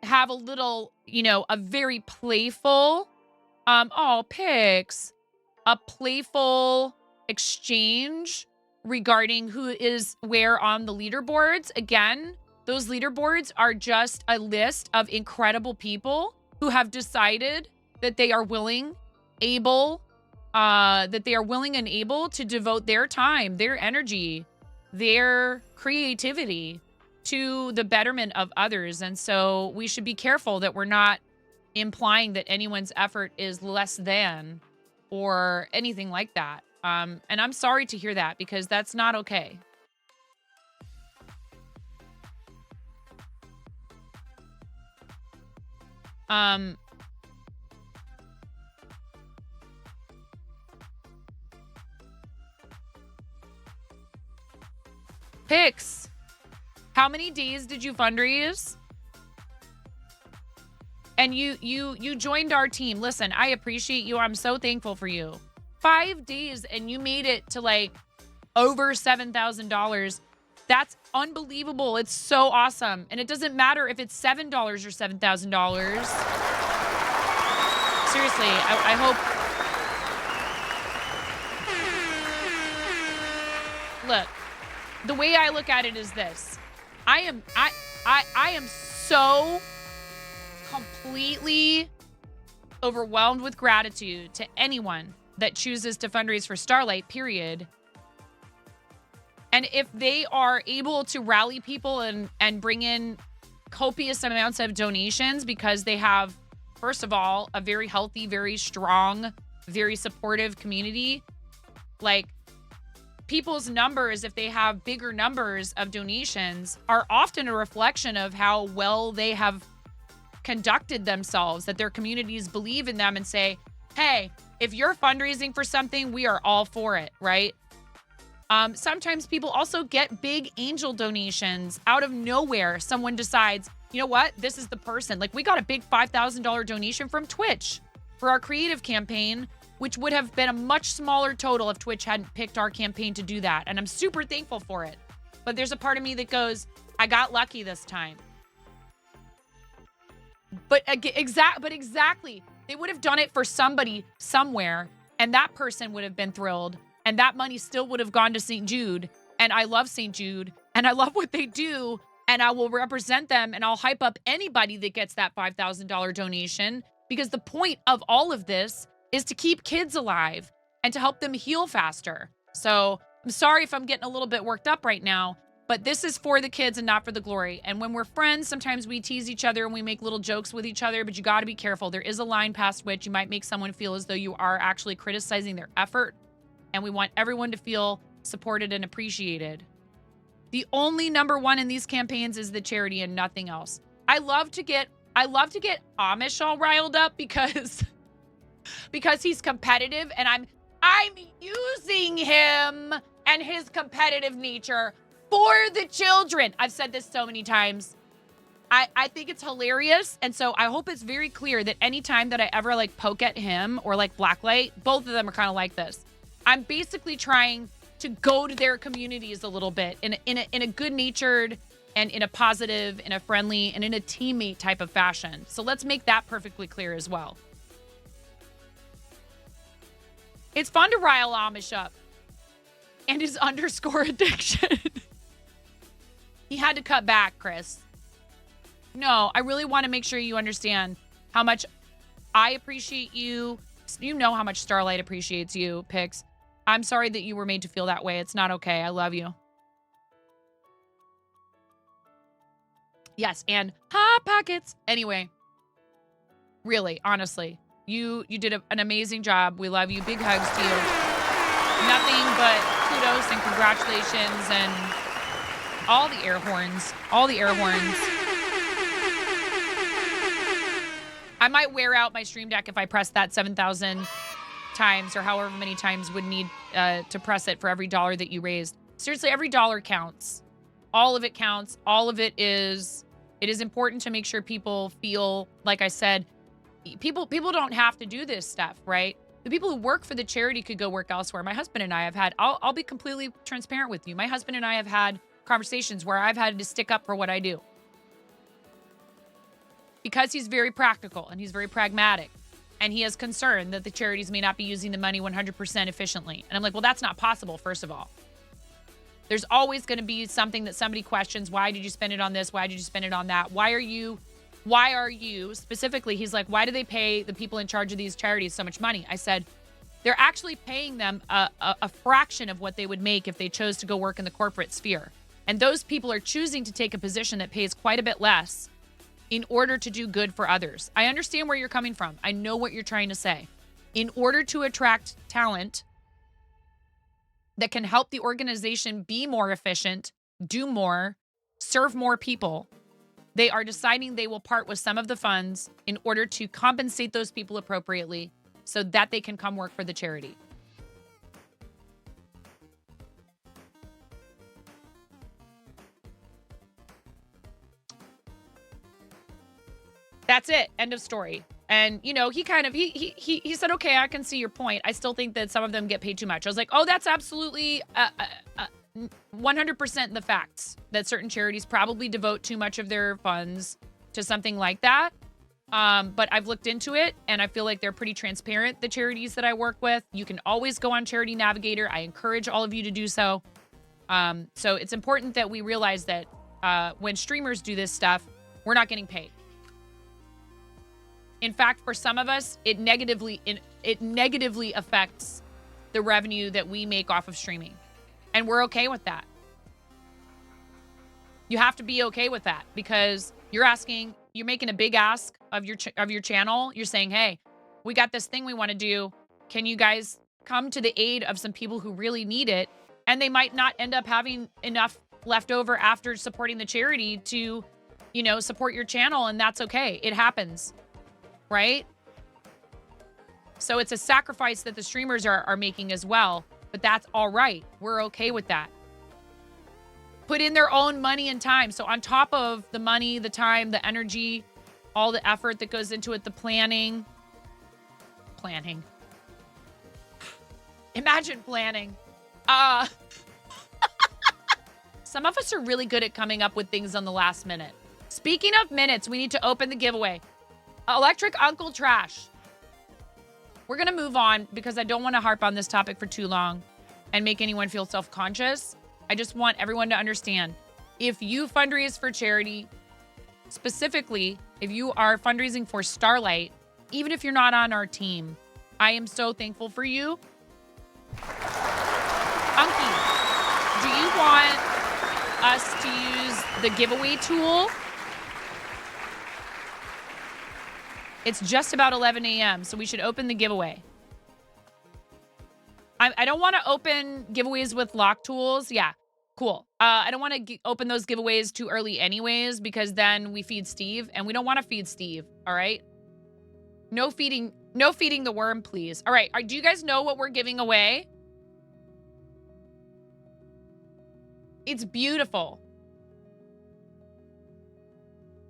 have a little, a very playful, Pix, a playful exchange regarding who is where on the leaderboards. Again, those leaderboards are just a list of incredible people who have decided that they are willing, and able to devote their time, their energy, their creativity to the betterment of others. And so we should be careful that we're not implying that anyone's effort is less than or anything like that. And I'm sorry to hear that, because that's not okay. Pix, how many days did you fundraise? And you joined our team. Listen, I appreciate you. I'm so thankful for you. 5 days and you made it to over $7,000. That's unbelievable. It's so awesome. And it doesn't matter if it's $7 or $7,000. Seriously, I hope. Look, the way I look at it is this. I am so completely overwhelmed with gratitude to anyone that chooses to fundraise for Starlight, period. And if they are able to rally people and bring in copious amounts of donations because they have, first of all, a very healthy, very strong, very supportive community, people's numbers, if they have bigger numbers of donations, are often a reflection of how well they have conducted themselves, that their communities believe in them and say, hey, if you're fundraising for something, we are all for it, right? Sometimes people also get big angel donations out of nowhere. Someone decides, you know what? This is the person. We got a big $5,000 donation from Twitch for our creative campaign, which would have been a much smaller total if Twitch hadn't picked our campaign to do that. And I'm super thankful for it. But there's a part of me that goes, I got lucky this time. But exactly, they would have done it for somebody somewhere, and that person would have been thrilled, and that money still would have gone to St. Jude. And I love St. Jude, and I love what they do, and I will represent them, and I'll hype up anybody that gets that $5,000 donation, because the point of all of this is to keep kids alive and to help them heal faster. So I'm sorry if I'm getting a little bit worked up right now, but this is for the kids and not for the glory. And when we're friends, sometimes we tease each other and we make little jokes with each other, but you got to be careful. There is a line past which you might make someone feel as though you are actually criticizing their effort. And we want everyone to feel supported and appreciated. The only number one in these campaigns is the charity and nothing else. I love to get Amish all riled up because he's competitive, and I'm using him and his competitive nature for the children. I've said this so many times. I think it's hilarious. And so I hope it's very clear that anytime that I ever like poke at him or like Blacklight, both of them are kind of like this. I'm basically trying to goad their communities a little bit in a good-natured and in a positive, in a friendly, and in a teammate type of fashion. So let's make that perfectly clear as well. It's fun to rile Amish up and his underscore addiction. He had to cut back, Chris. No, I really want to make sure you understand how much I appreciate you. You know how much Starlight appreciates you, Pix. I'm sorry that you were made to feel that way. It's not okay. I love you. Yes, and hot pockets. Anyway, really, honestly, you did an amazing job. We love you. Big hugs to you. Nothing but kudos and congratulations and all the air horns. All the air horns. I might wear out my Stream Deck if I press that 7,000 times or however many times would need to press it for every dollar that you raised. Seriously, every dollar counts. All of it counts. All of it is important to make sure people feel, like I said, people don't have to do this stuff, right? The people who work for the charity could go work elsewhere. My husband and I have had, I'll be completely transparent with you. My husband and I have had conversations where I've had to stick up for what I do. Because he's very practical and he's very pragmatic. And he has concern that the charities may not be using the money 100% efficiently. And I'm like, well, that's not possible, first of all. There's always going to be something that somebody questions. Why did you spend it on this? Why did you spend it on that? Why are you, specifically, he's like, why do they pay the people in charge of these charities so much money? I said, they're actually paying them a fraction of what they would make if they chose to go work in the corporate sphere. And those people are choosing to take a position that pays quite a bit less in order to do good for others. I understand where you're coming from. I know what you're trying to say. In order to attract talent that can help the organization be more efficient, do more, serve more people, they are deciding they will part with some of the funds in order to compensate those people appropriately so that they can come work for the charity. That's it. End of story. And, you know, he said, okay, I can see your point. I still think that some of them get paid too much. I was like, oh, that's absolutely 100% the facts that certain charities probably devote too much of their funds to something like that. But I've looked into it and I feel like they're pretty transparent, the charities that I work with. You can always go on Charity Navigator. I encourage all of you to do so. So it's important that we realize that when streamers do this stuff, we're not getting paid. In fact, for some of us, it negatively affects the revenue that we make off of streaming. And we're okay with that. You have to be okay with that because you're making a big ask of your channel. You're saying, hey, we got this thing we want to do. Can you guys come to the aid of some people who really need it? And they might not end up having enough left over after supporting the charity to, you know, support your channel. And that's okay. It happens. Right? So it's a sacrifice that the streamers are making as well, but that's all right. We're okay with that. Put in their own money and time. So on top of the money, the time, the energy, all the effort that goes into it, the planning. Imagine planning. Some of us are really good at coming up with things on the last minute. Speaking of minutes, we need to open the giveaway. Electric Uncle Trash. We're going to move on because I don't want to harp on this topic for too long and make anyone feel self-conscious. I just want everyone to understand, if you fundraise for charity, specifically, if you are fundraising for Starlight, even if you're not on our team, I am so thankful for you. Unky, do you want us to use the giveaway tool? It's just about 11 a.m., so we should open the giveaway. I don't want to open giveaways with lock tools. Yeah, cool. I don't want to open those giveaways too early anyways, because then we feed Steve, and we don't want to feed Steve, all right? No feeding the worm, please. All right, do you guys know what we're giving away? It's beautiful.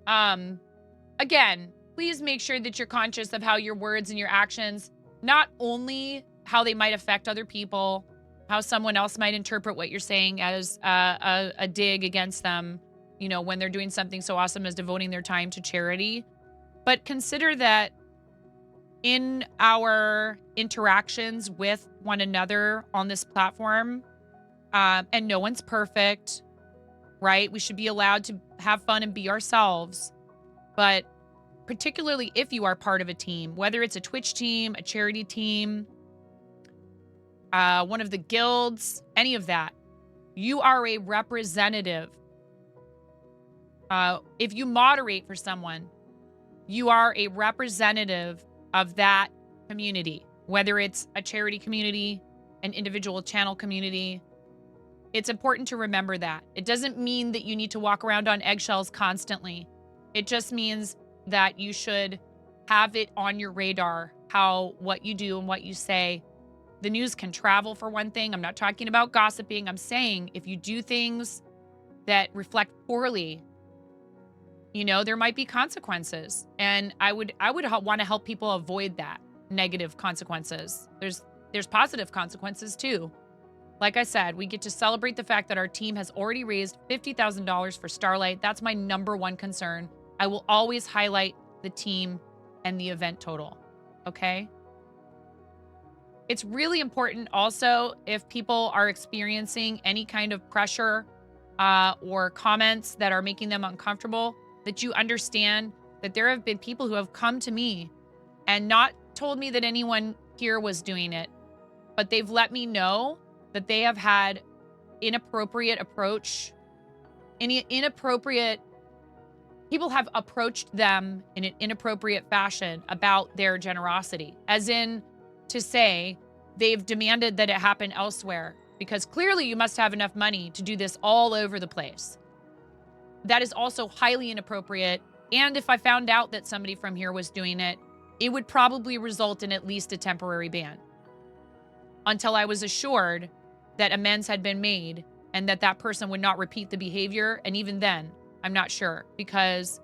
Again, please make sure that you're conscious of how your words and your actions, not only how they might affect other people, how someone else might interpret what you're saying as a dig against them, you know, when they're doing something so awesome as devoting their time to charity. But consider that in our interactions with one another on this platform, and no one's perfect, right? We should be allowed to have fun and be ourselves. But particularly if you are part of a team, whether it's a Twitch team, a charity team, one of the guilds, any of that, you are a representative. If you moderate for someone, you are a representative of that community, whether it's a charity community, an individual channel community. It's important to remember that. It doesn't mean that you need to walk around on eggshells constantly. It just means that you should have it on your radar, how what you do and what you say. The news can travel, for one thing. I'm not talking about gossiping. I'm saying if you do things that reflect poorly, you know, there might be consequences. And I would want to help people avoid that negative consequences. There's positive consequences too. Like I said, we get to celebrate the fact that our team has already raised $50,000 for Starlight. That's my number one concern. I will always highlight the team and the event total, okay? It's really important also, if people are experiencing any kind of pressure or comments that are making them uncomfortable, that you understand that there have been people who have come to me and not told me that anyone here was doing it, but they've let me know that they have had inappropriate approach, people have approached them in an inappropriate fashion about their generosity, as in to say they've demanded that it happen elsewhere because clearly you must have enough money to do this all over the place. That is also highly inappropriate. And if I found out that somebody from here was doing it, it would probably result in at least a temporary ban until I was assured that amends had been made and that that person would not repeat the behavior. And even then, I'm not sure, because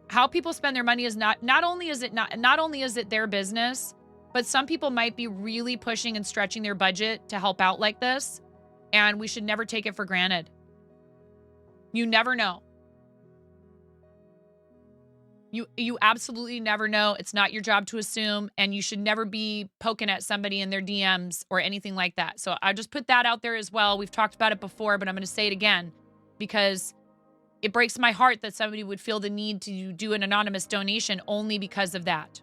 how people spend their money is not only is it their business, but some people might be really pushing and stretching their budget to help out like this, and we should never take it for granted. You never know. You absolutely never know. It's not your job to assume, and you should never be poking at somebody in their DMs or anything like that. So I just put that out there as well. We've talked about it before, but I'm going to say it again because it breaks my heart that somebody would feel the need to do an anonymous donation only because of that.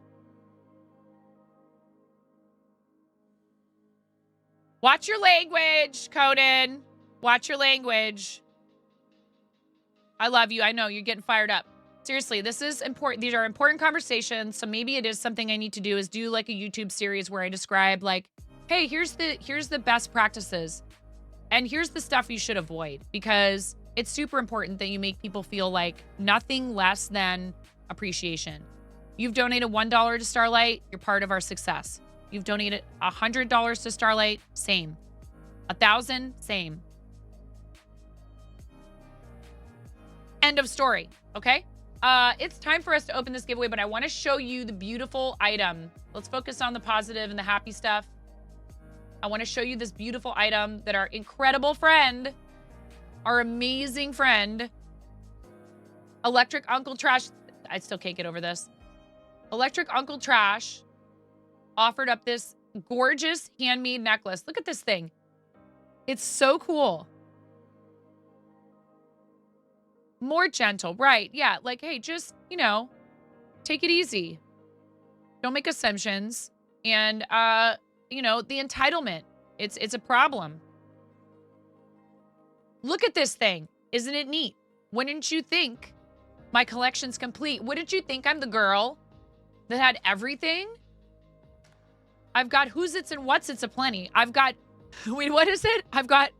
Watch your language, Coden. Watch your language. I love you. I know you're getting fired up. Seriously, this is important. These are important conversations. So maybe it is something I need to do, is do like a YouTube series where I describe like, hey, here's the best practices and here's the stuff you should avoid, because it's super important that you make people feel like nothing less than appreciation. You've donated $1 to Starlight, you're part of our success. You've donated $100 to Starlight, same. 1,000, same. End of story, okay? It's time for us to open this giveaway, but I want to show you the beautiful item. Let's focus on the positive and the happy stuff. I want to show you this beautiful item that our incredible friend, our amazing friend, Electric Uncle Trash, I still can't get over this. Electric Uncle Trash offered up this gorgeous handmade necklace. Look at this thing. It's so cool. More gentle, right? Yeah, like, hey, just, you know, take it easy. Don't make assumptions. And, you know, the entitlement. It's a problem. Look at this thing. Isn't it neat? Wouldn't you think my collection's complete? Wouldn't you think I'm the girl that had everything? I've got who's its and what's its aplenty. I've got, wait, what is it? I've got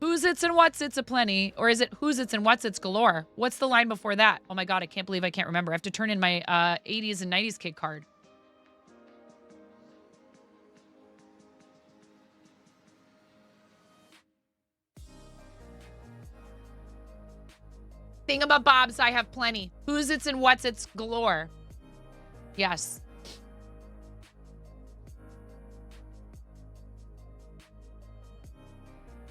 who's its and what's its aplenty. Or is it who's its and what's its galore? What's the line before that? Oh my God, I can't believe I can't remember. I have to turn in my 80s and 90s kid card. Thingamabobs, I have plenty. Who's its and what's its galore. Yes.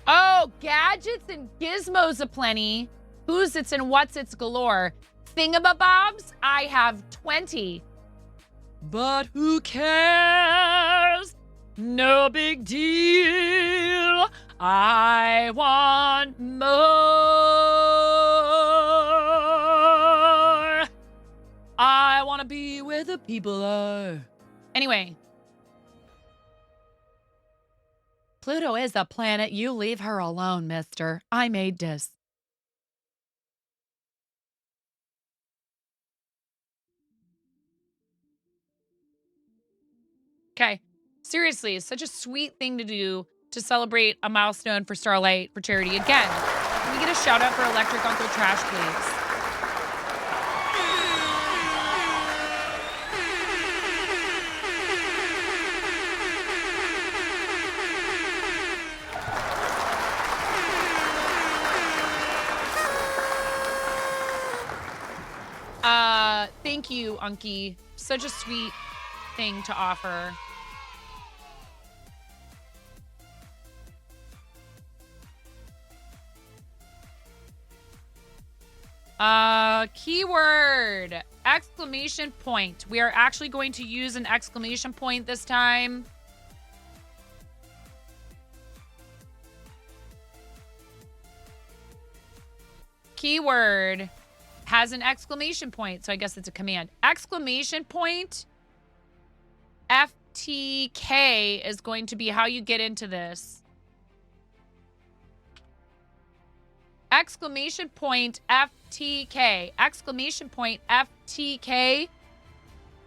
Oh, gadgets and gizmos aplenty. Who's its and what's its galore. Thingamabobs, I have 20. But who cares? No big deal. I want more. I want to be where the people are. Anyway. Pluto is a planet. You leave her alone, mister. I made this. Okay. Seriously, it's such a sweet thing to do to celebrate a milestone for Starlight for charity. Again, can we get a shout out for Electric Uncle Trash, please? Thank you, Unky. Such a sweet thing to offer. Keyword, exclamation point. We are actually going to use an exclamation point this time. Keyword has an exclamation point, so I guess it's a command. Exclamation point FTK is going to be how you get into this. Exclamation point FTK. Exclamation point FTK.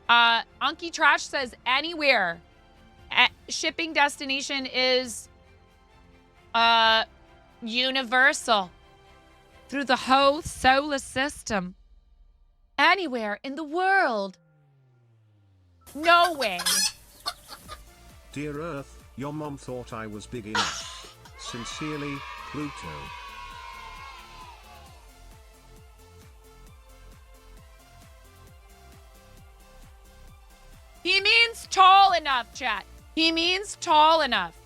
Unky Trash says anywhere. Shipping destination is universal. Through the whole solar system. Anywhere in the world. No way. Dear Earth, your mom thought I was big enough. Sincerely, Pluto. He means tall enough, chat. He means tall enough.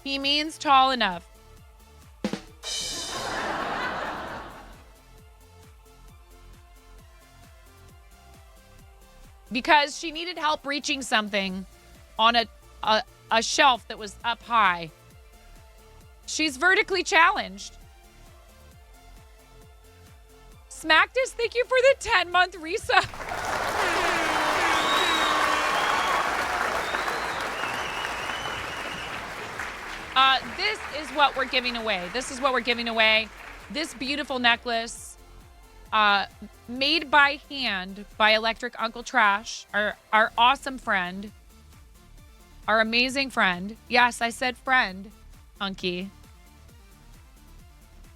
He means tall enough. Because she needed help reaching something on a shelf that was up high. She's vertically challenged. Smacktus, thank you for the 10-month resub. This is what we're giving away. This is what we're giving away. This beautiful necklace, made by hand by Electric Uncle Trash, our awesome friend, our amazing friend. Yes, I said friend, Unky.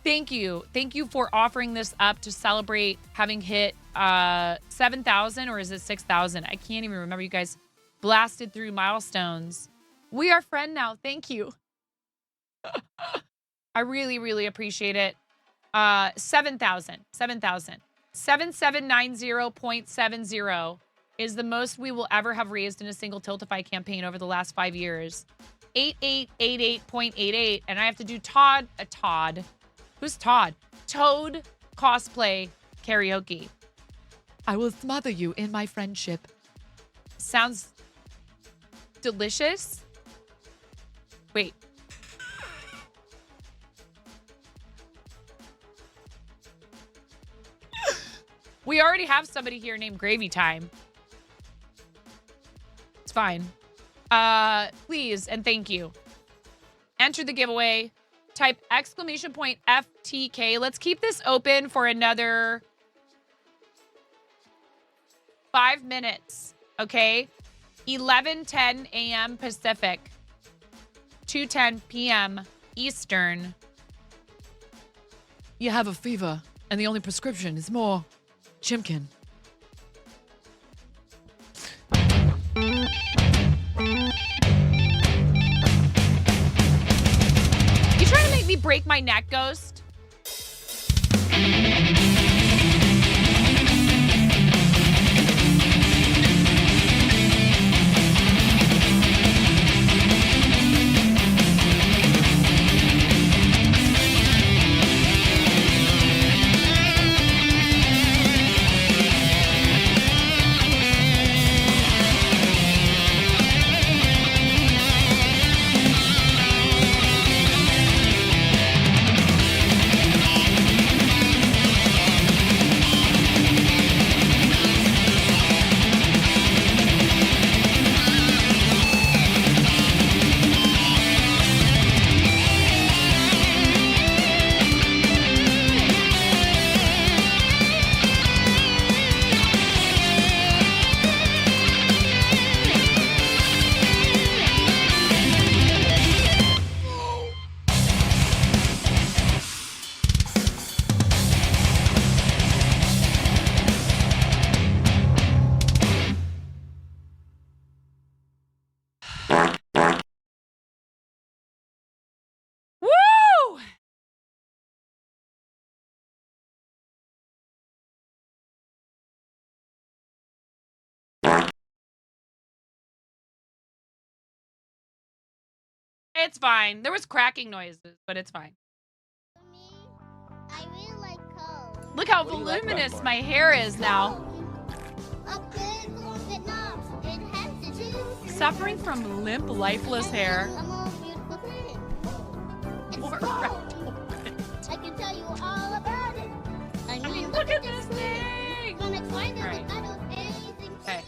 Thank you. Thank you for offering this up to celebrate having hit 7,000, or is it 6,000? I can't even remember. You guys blasted through milestones. We are friend now. Thank you. I really, really appreciate it. 7,000. 7790.70 is the most we will ever have raised in a single Tiltify campaign over the last 5 years. 8888.88. And I have to do Todd. Who's Todd? Toad cosplay karaoke. I will smother you in my friendship. Sounds delicious. Wait. We already have somebody here named Gravy Time. It's fine. Please and thank you. Enter the giveaway. Type exclamation point FTK. Let's keep this open for another 5 minutes. Okay. 11:10 a.m. Pacific. 2:10 p.m. Eastern. You have a fever, and the only prescription is more Chimkin. You trying to make me break my neck, Ghost? Woo! It's fine. There was cracking noises, but it's fine. I really like cold. Look how What do you like about voluminous Bart? my hair is now. A big long Vietnam. It has to do. Suffering from limp, lifeless hair. I'm a beautiful thing. Poor It's cold. rat. I can tell you all about it. I mean, Look at this thing. Gonna explain it Alright. without anything. Okay.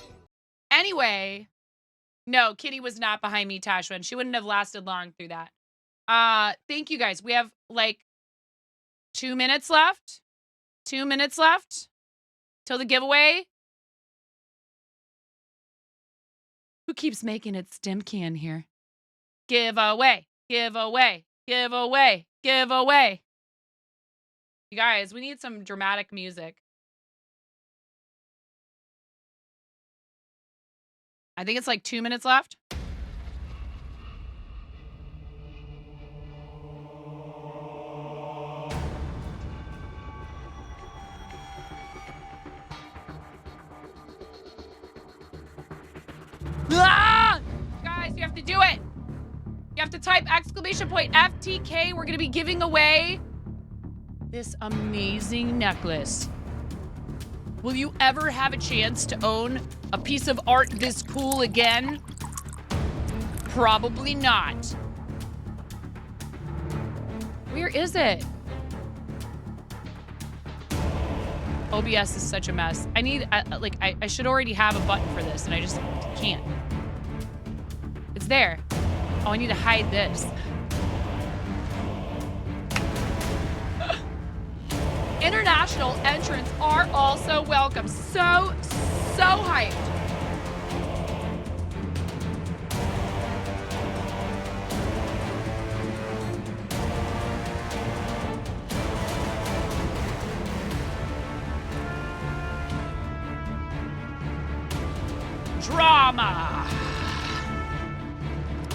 Anyway, no, Kitty was not behind me, Tashwin. She wouldn't have lasted long through that. Thank you guys. We have like 2 minutes left. 2 minutes left till the giveaway. Who keeps making it stem can here? Giveaway, giveaway, giveaway, giveaway. You guys, we need some dramatic music. I think it's like 2 minutes left. Ah! Guys, you have to do it. You have to type exclamation point FTK. We're going to be giving away this amazing necklace. Will you ever have a chance to own a piece of art this cool again? Probably not. Where is it? OBS is such a mess. I need, I should already have a button for this, and I just can't. It's there. Oh, I need to hide this. International entrants are also welcome. So hyped. Drama.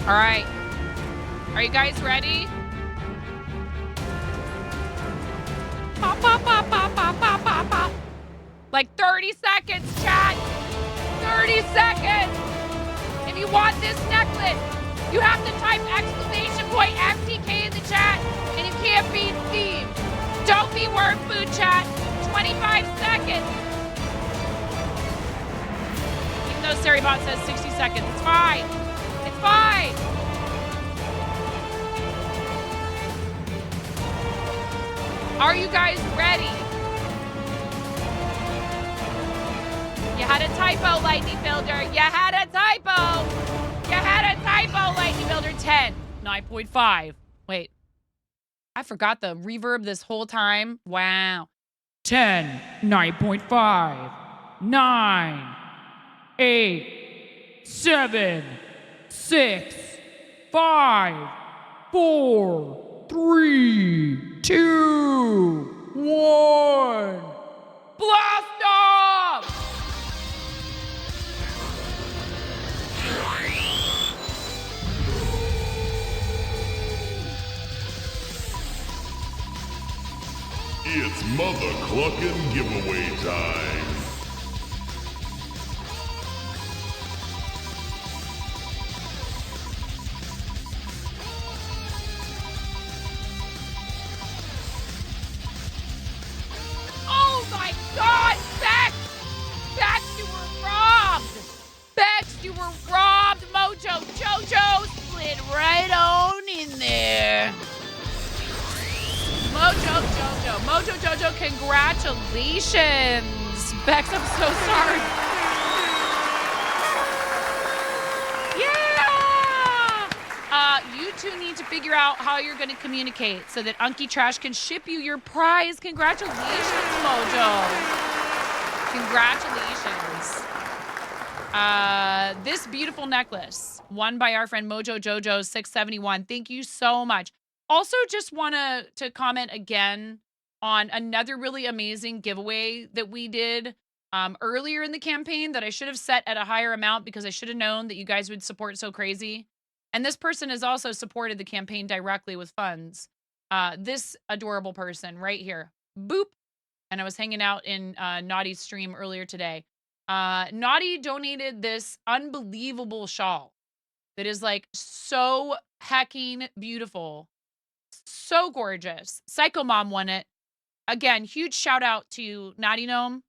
All right. Are you guys ready? Pop, pop, pop, pop, pop, pop, pop, pop. Like 30 seconds, chat. 30 seconds. If you want this necklace, you have to type exclamation point FTK in the chat. And you can't be Steve. Don't be word food, chat. 25 seconds. No, Saribot says 60 seconds. It's fine. It's fine. Are you guys ready? You had a typo, Lightning Builder. You had a typo. You had a typo, Lightning Builder. 10, 9.5. Wait. I forgot the reverb this whole time. Wow. 10, 9.5, 9, 8, 7, 6, 5, 4, 3, 2, 1. Blast off! It's Mother Cluckin' giveaway time. Oh my God, Bex! Bex, you were robbed! Bex, you were robbed! Mojo Jojo slid right on in there. Mojo Jojo, congratulations! Bex, I'm so sorry. Yeah! You two need to figure out how you're going to communicate so that Unky Trash can ship you your prize. Congratulations, Mojo. Congratulations. This beautiful necklace, won by our friend Mojo Jojo 671. Thank you so much. Also, just want to comment again on another really amazing giveaway that we did earlier in the campaign that I should have set at a higher amount because I should have known that you guys would support so crazy. And this person has also supported the campaign directly with funds. This adorable person right here. Boop. And I was hanging out in Naughty's stream earlier today. Naughty donated this unbelievable shawl that is like so hecking beautiful. So gorgeous. Psycho Mom won it. Again, huge shout out to Naughty Gnome,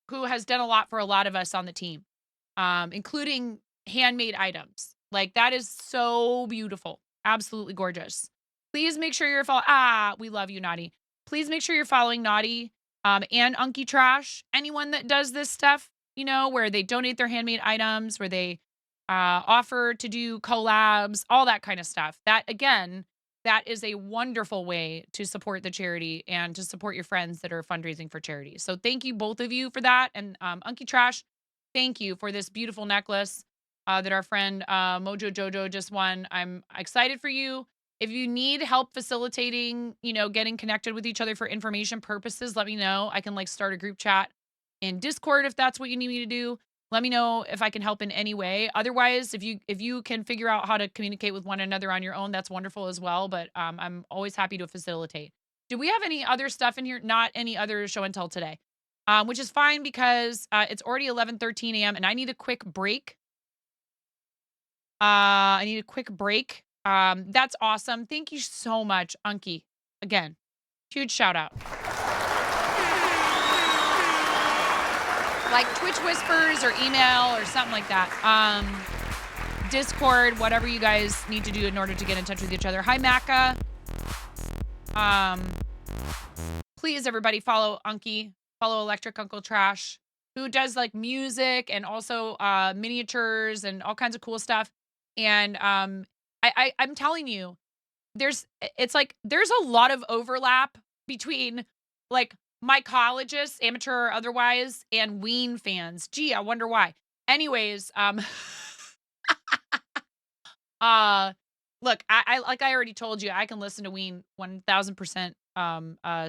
who has done a lot for a lot of us on the team, including handmade items. Like, that is so beautiful. Absolutely gorgeous. Please make sure you're following. We love you, Naughty. Please make sure you're following Naughty and Unky Trash. Anyone that does this stuff, you know, where they donate their handmade items, where they offer to do collabs, all that kind of stuff. That, again, that is a wonderful way to support the charity and to support your friends that are fundraising for charity. So thank you, both of you, for that. And Unky Trash, thank you for this beautiful necklace that our friend Mojo Jojo just won. I'm excited for you. If you need help facilitating, you know, getting connected with each other for information purposes, let me know. I can like start a group chat in Discord if that's what you need me to do. Let me know if I can help in any way. Otherwise, if you can figure out how to communicate with one another on your own, that's wonderful as well. But I'm always happy to facilitate. Do we have any other stuff in here? Not any other show and tell today, which is fine because it's already 11:13 a.m. and I need a quick break. That's awesome. Thank you so much, Unky. Again, huge shout out. Like Twitch Whispers or email or something like that. Discord, whatever you guys need to do in order to get in touch with each other. Hi, Maka. Please, everybody, follow Unky. Follow Electric Uncle Trash, who does like music and also miniatures and all kinds of cool stuff. And I'm telling you, there's a lot of overlap between like mycologists, amateur or otherwise, and Ween fans. Gee, I wonder why. Anyways, look, I like I already told you, I can listen to Ween 1000%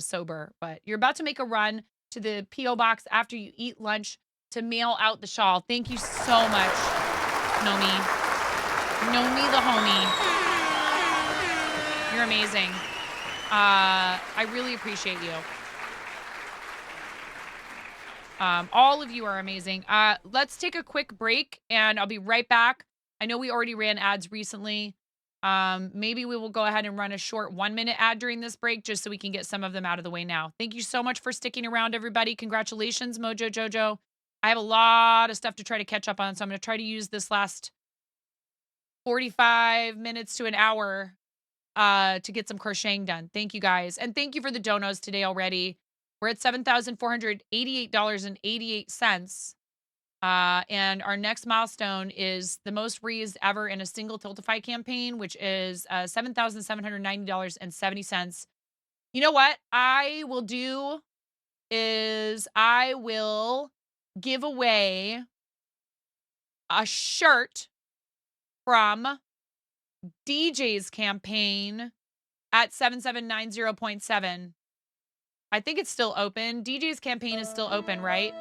sober, but you're about to make a run to the P.O. box after you eat lunch to mail out the shawl. Thank you so much, Nomi the homie. You're amazing. I really appreciate you. All of you are amazing. Let's take a quick break and I'll be right back. I know we already ran ads recently. Maybe we will go ahead and run a short 1-minute ad during this break just so we can get some of them out of the way now. Thank you so much for sticking around, everybody. Congratulations, Mojo Jojo. I have a lot of stuff to try to catch up on, so I'm going to try to use this last 45 minutes to an hour to get some crocheting done. Thank you, guys. And thank you for the donos today already. We're at $7,488.88. And our next milestone is the most raised ever in a single Tiltify campaign, which is $7,790.70. You know what I will do is I will give away a shirt from DJ's campaign at 7790.7. I think it's still open. DJ's campaign is still open, right?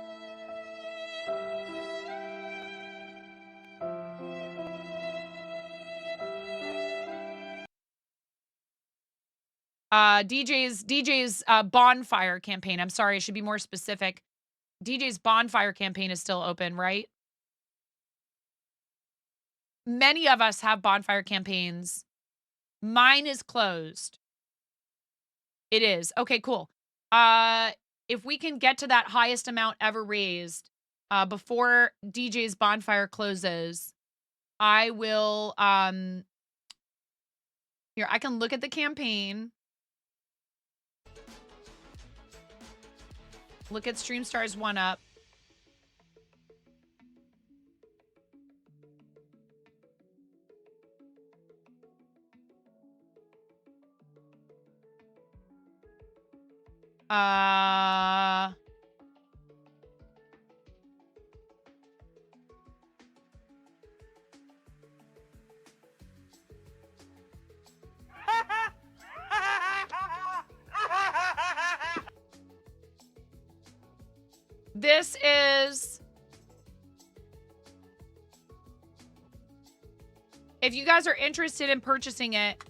DJ's bonfire campaign. I'm sorry, I should be more specific. DJ's bonfire campaign is still open, right? Many of us have bonfire campaigns. Mine is closed. It is. Okay, cool. If we can get to that highest amount ever raised before DJ's bonfire closes, I will here, I can look at the campaign. Look at StreamStar's 1-Up. This is, if you guys are interested in purchasing it,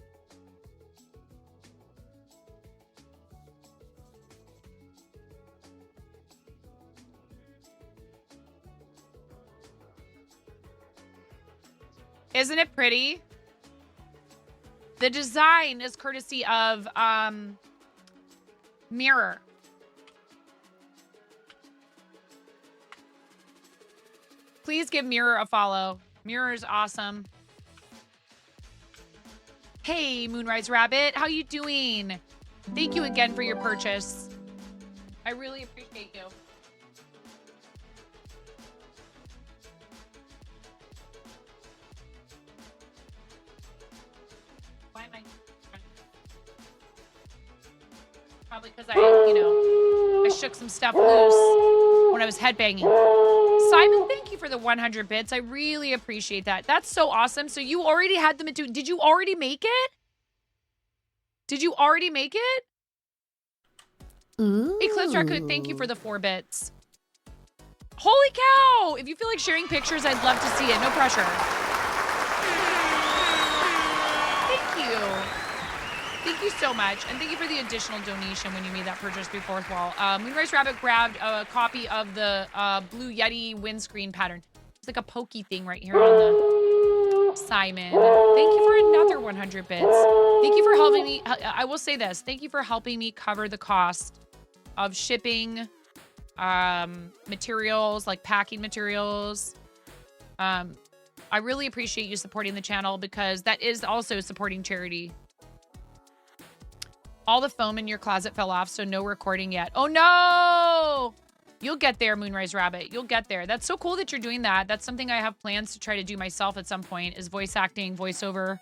isn't it pretty? The design is courtesy of Mirror. Please give Mirror a follow. Mirror is awesome. Hey, Moonrise Rabbit, how you doing? Thank you again for your purchase. I really appreciate you. Why am I? Probably because I shook some stuff loose when I was headbanging. Simon, thank you for the 100 bits. I really appreciate that. That's so awesome. So you already had them. Did you already make it? Did you already make it? Ooh. Eclipse Raccoon, thank you for the 4 bits. Holy cow! If you feel like sharing pictures, I'd love to see it. No pressure. Thank you. Thank you so much. And thank you for the additional donation when you made that purchase before as well. Moonrise Rabbit grabbed a copy of the Blue Yeti windscreen pattern. It's like a pokey thing right here on the Simon. Thank you for another 100 bits. Thank you for helping me. I will say this. Thank you for helping me cover the cost of shipping materials, like packing materials. I really appreciate you supporting the channel because that is also supporting charity. All the foam in your closet fell off, so no recording yet. Oh, no! You'll get there, Moonrise Rabbit. You'll get there. That's so cool that you're doing that. That's something I have plans to try to do myself at some point, is voice acting, voiceover.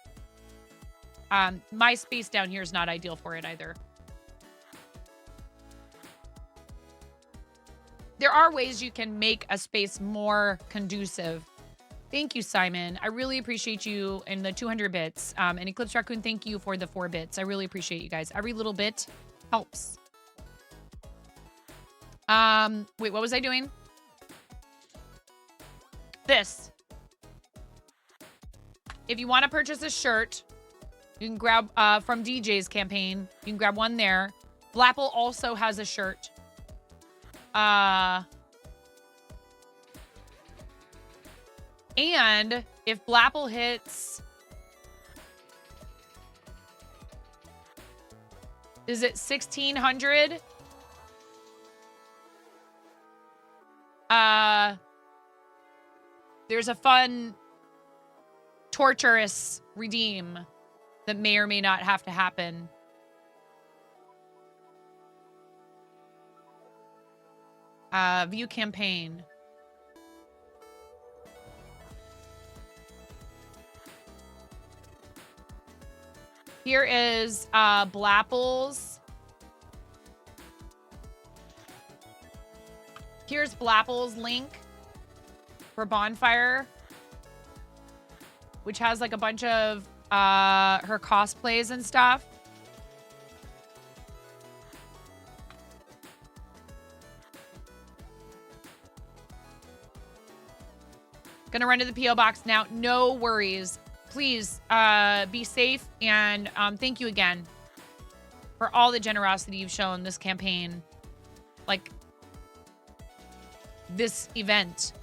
My space down here is not ideal for it either. There are ways you can make a space more conducive. Thank you, Simon. I really appreciate you and the 200 bits. And Eclipse Raccoon, thank you for the 4 bits. I really appreciate you guys. Every little bit helps. Wait, what was I doing? This. If you want to purchase a shirt, you can grab from DJ's campaign. You can grab one there. Blapple also has a shirt. And if Blapple hits Is it 1600? There's a fun torturous redeem that may or may not have to happen. View campaign. Here is Blapple's. Here's Blapple's link for Bonfire, which has like a bunch of her cosplays and stuff. Gonna run to the P.O. box now. No worries. Please be safe, and thank you again for all the generosity you've shown this campaign. Like, this event.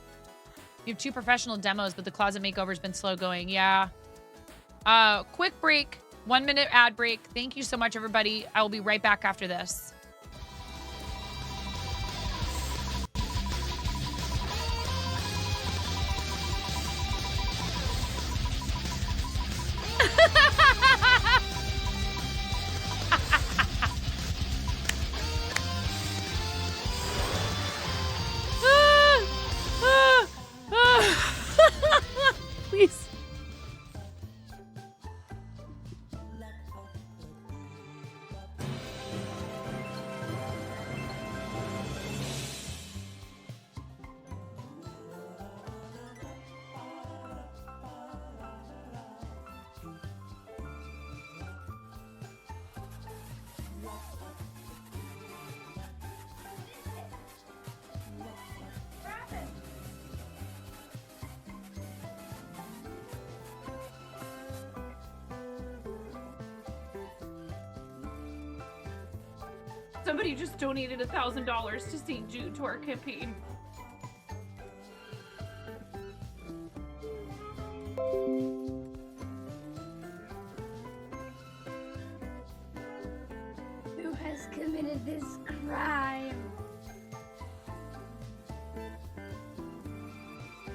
You have 2 professional demos, but the closet makeover's been slow going. Yeah. Quick break. 1 minute ad break. Thank you so much, everybody. I will be right back after this. Please. Somebody just donated $1,000 to St. Jude to our campaign. Who has committed this crime?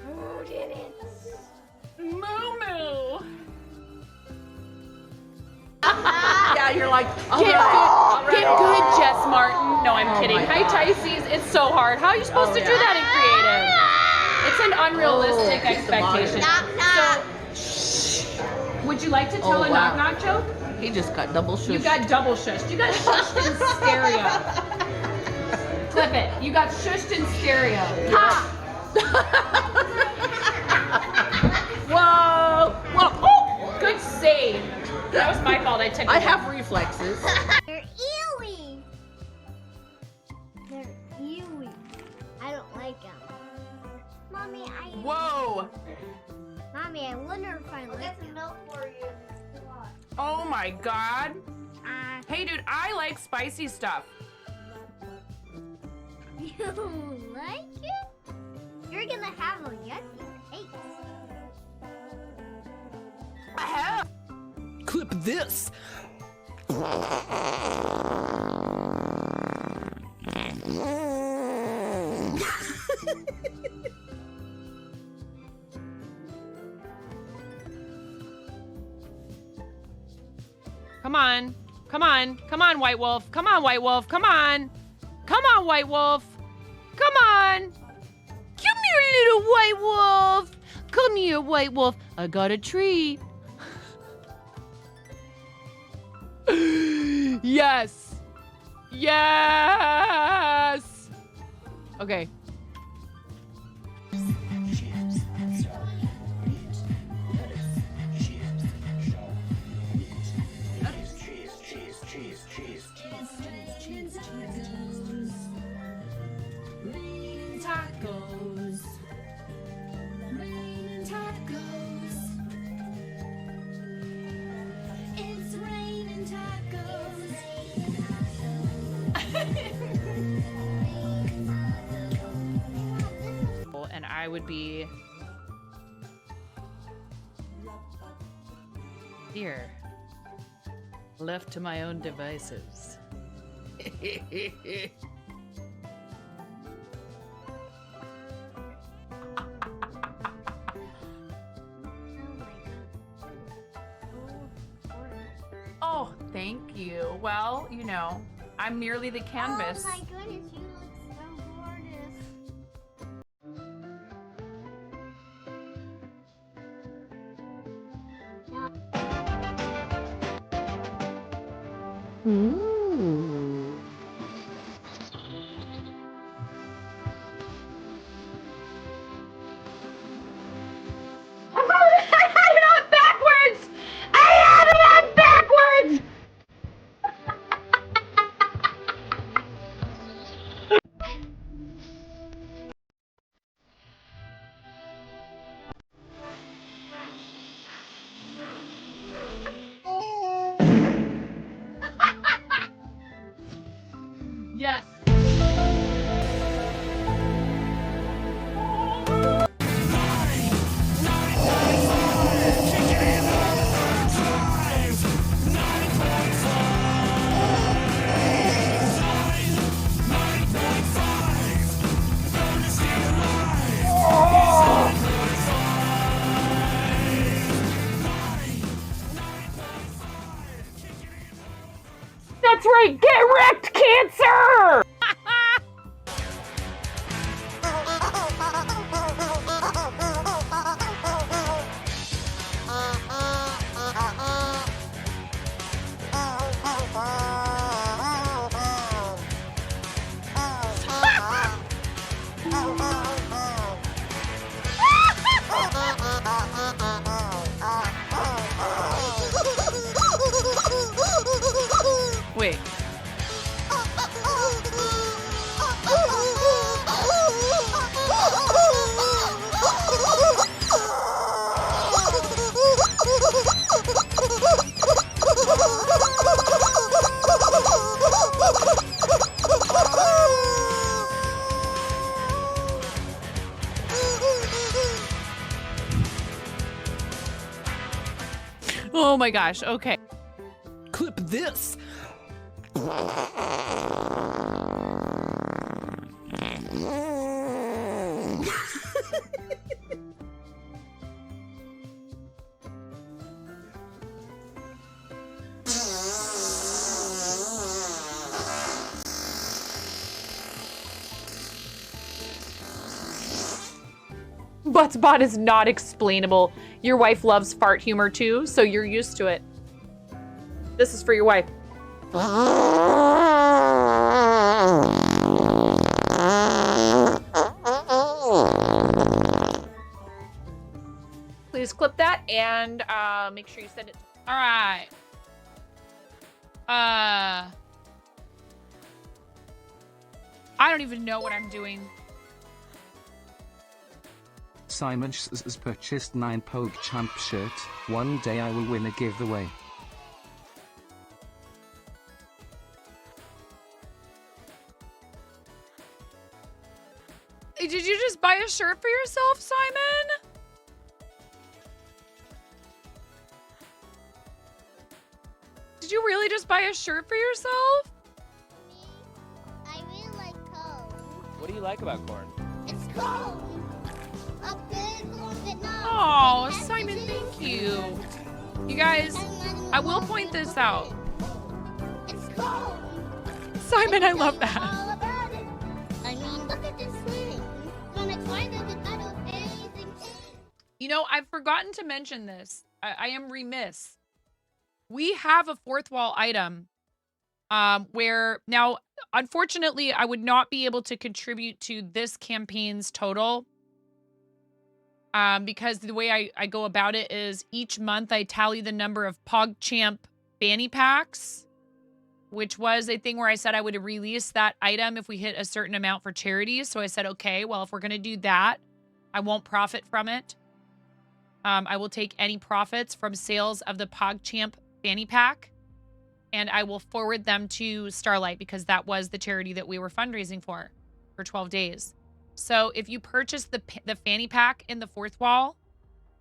Who did it? Moo. Yeah, you're like, Get good, Jess Martin. No, I'm kidding. my Hi, God. Tysees. It's so hard. How are you supposed to do that in creative? It's an unrealistic kiss the expectation. Knock, knock. Would you like to tell Oh, a wow. knock-knock joke? He just got double shush. You got double shushed. You got shushed in stereo. Clip it. You got shushed in stereo. Ha! Whoa. Whoa. Oh, good save. That was my fault. I took I it. have reflexes. They're ewy. They're ewy. I don't like them. Mommy, Whoa. Mommy, I wonder if I like them. milk for you. Oh my God. Uh, Hey, dude, I like spicy stuff. you like it? You're gonna have a yucky taste. I have. Clip this. Come on. Come on. Come on, White Wolf. Come on, White Wolf. Come on. Come on, White Wolf. Come on. Come here, little White Wolf. Come here, White Wolf. I got a treat. Yes. Yes. Okay. Tacos. Raining tacos. It's raining tacos. And I would be here, left to my own devices. Oh, thank you. Well, you know, I'm merely the canvas. Oh my goodness, you look so gorgeous. Yes. That's right. Get wrecked, cancer. Wait. Oh my gosh. Okay. Clip this. Buttspot is not explainable. Your wife loves fart humor too, so you're used to it. This is for your wife. Please clip that and make sure you send it. All right. I don't even know what I'm doing. Simon has purchased 9 PogChamp shirt. One day I will win a giveaway. Did you just buy a shirt for yourself, Simon? Did you really just buy a shirt for yourself? I really like corn. What do you like about corn? It's corn. A big corn, but not. Oh, It has Simon, to thank do- you. You guys, I will point this out. It's corn. Simon, I can love tell you that. all about it. I mean, look at this thing. When I find it, I don't pay anything. You know, I've forgotten to mention this. I am remiss. We have a fourth wall item where now, unfortunately, I would not be able to contribute to this campaign's total because the way I go about it is each month I tally the number of PogChamp fanny packs, which was a thing where I said I would release that item if we hit a certain amount for charity. So I said, okay, well, if we're going to do that, I won't profit from it. I will take any profits from sales of the PogChamp fanny pack and I will forward them to Starlight because that was the charity that we were fundraising for 12 days. So if you purchase the fanny pack in the fourth wall,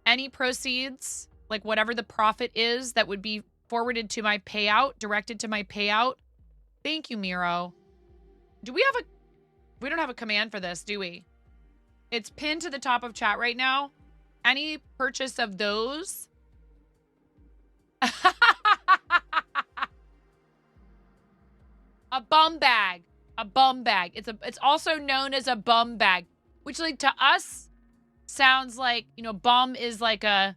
any proceeds, like whatever the profit is that would be forwarded to my payout, directed to my payout, Thank you, Miro. Do we have a... We don't have a command for this, do we? It's pinned to the top of chat right now. Any purchase of those... A bum bag. A bum bag. It's also known as a bum bag, which like to us sounds like, you know, bum is like a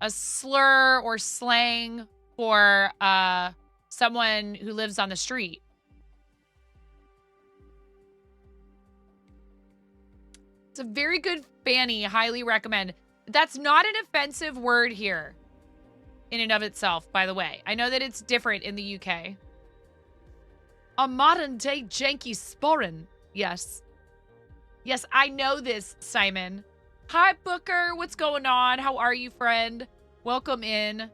slur or slang for someone who lives on the street. It's a very good fanny. Highly recommend. That's not an offensive word here in and of itself, by the way. I know that it's different in the UK. A modern day janky sporran. Yes. Yes, I know this, Simon. Hi, Booker. What's going on? How are you, friend? Welcome in.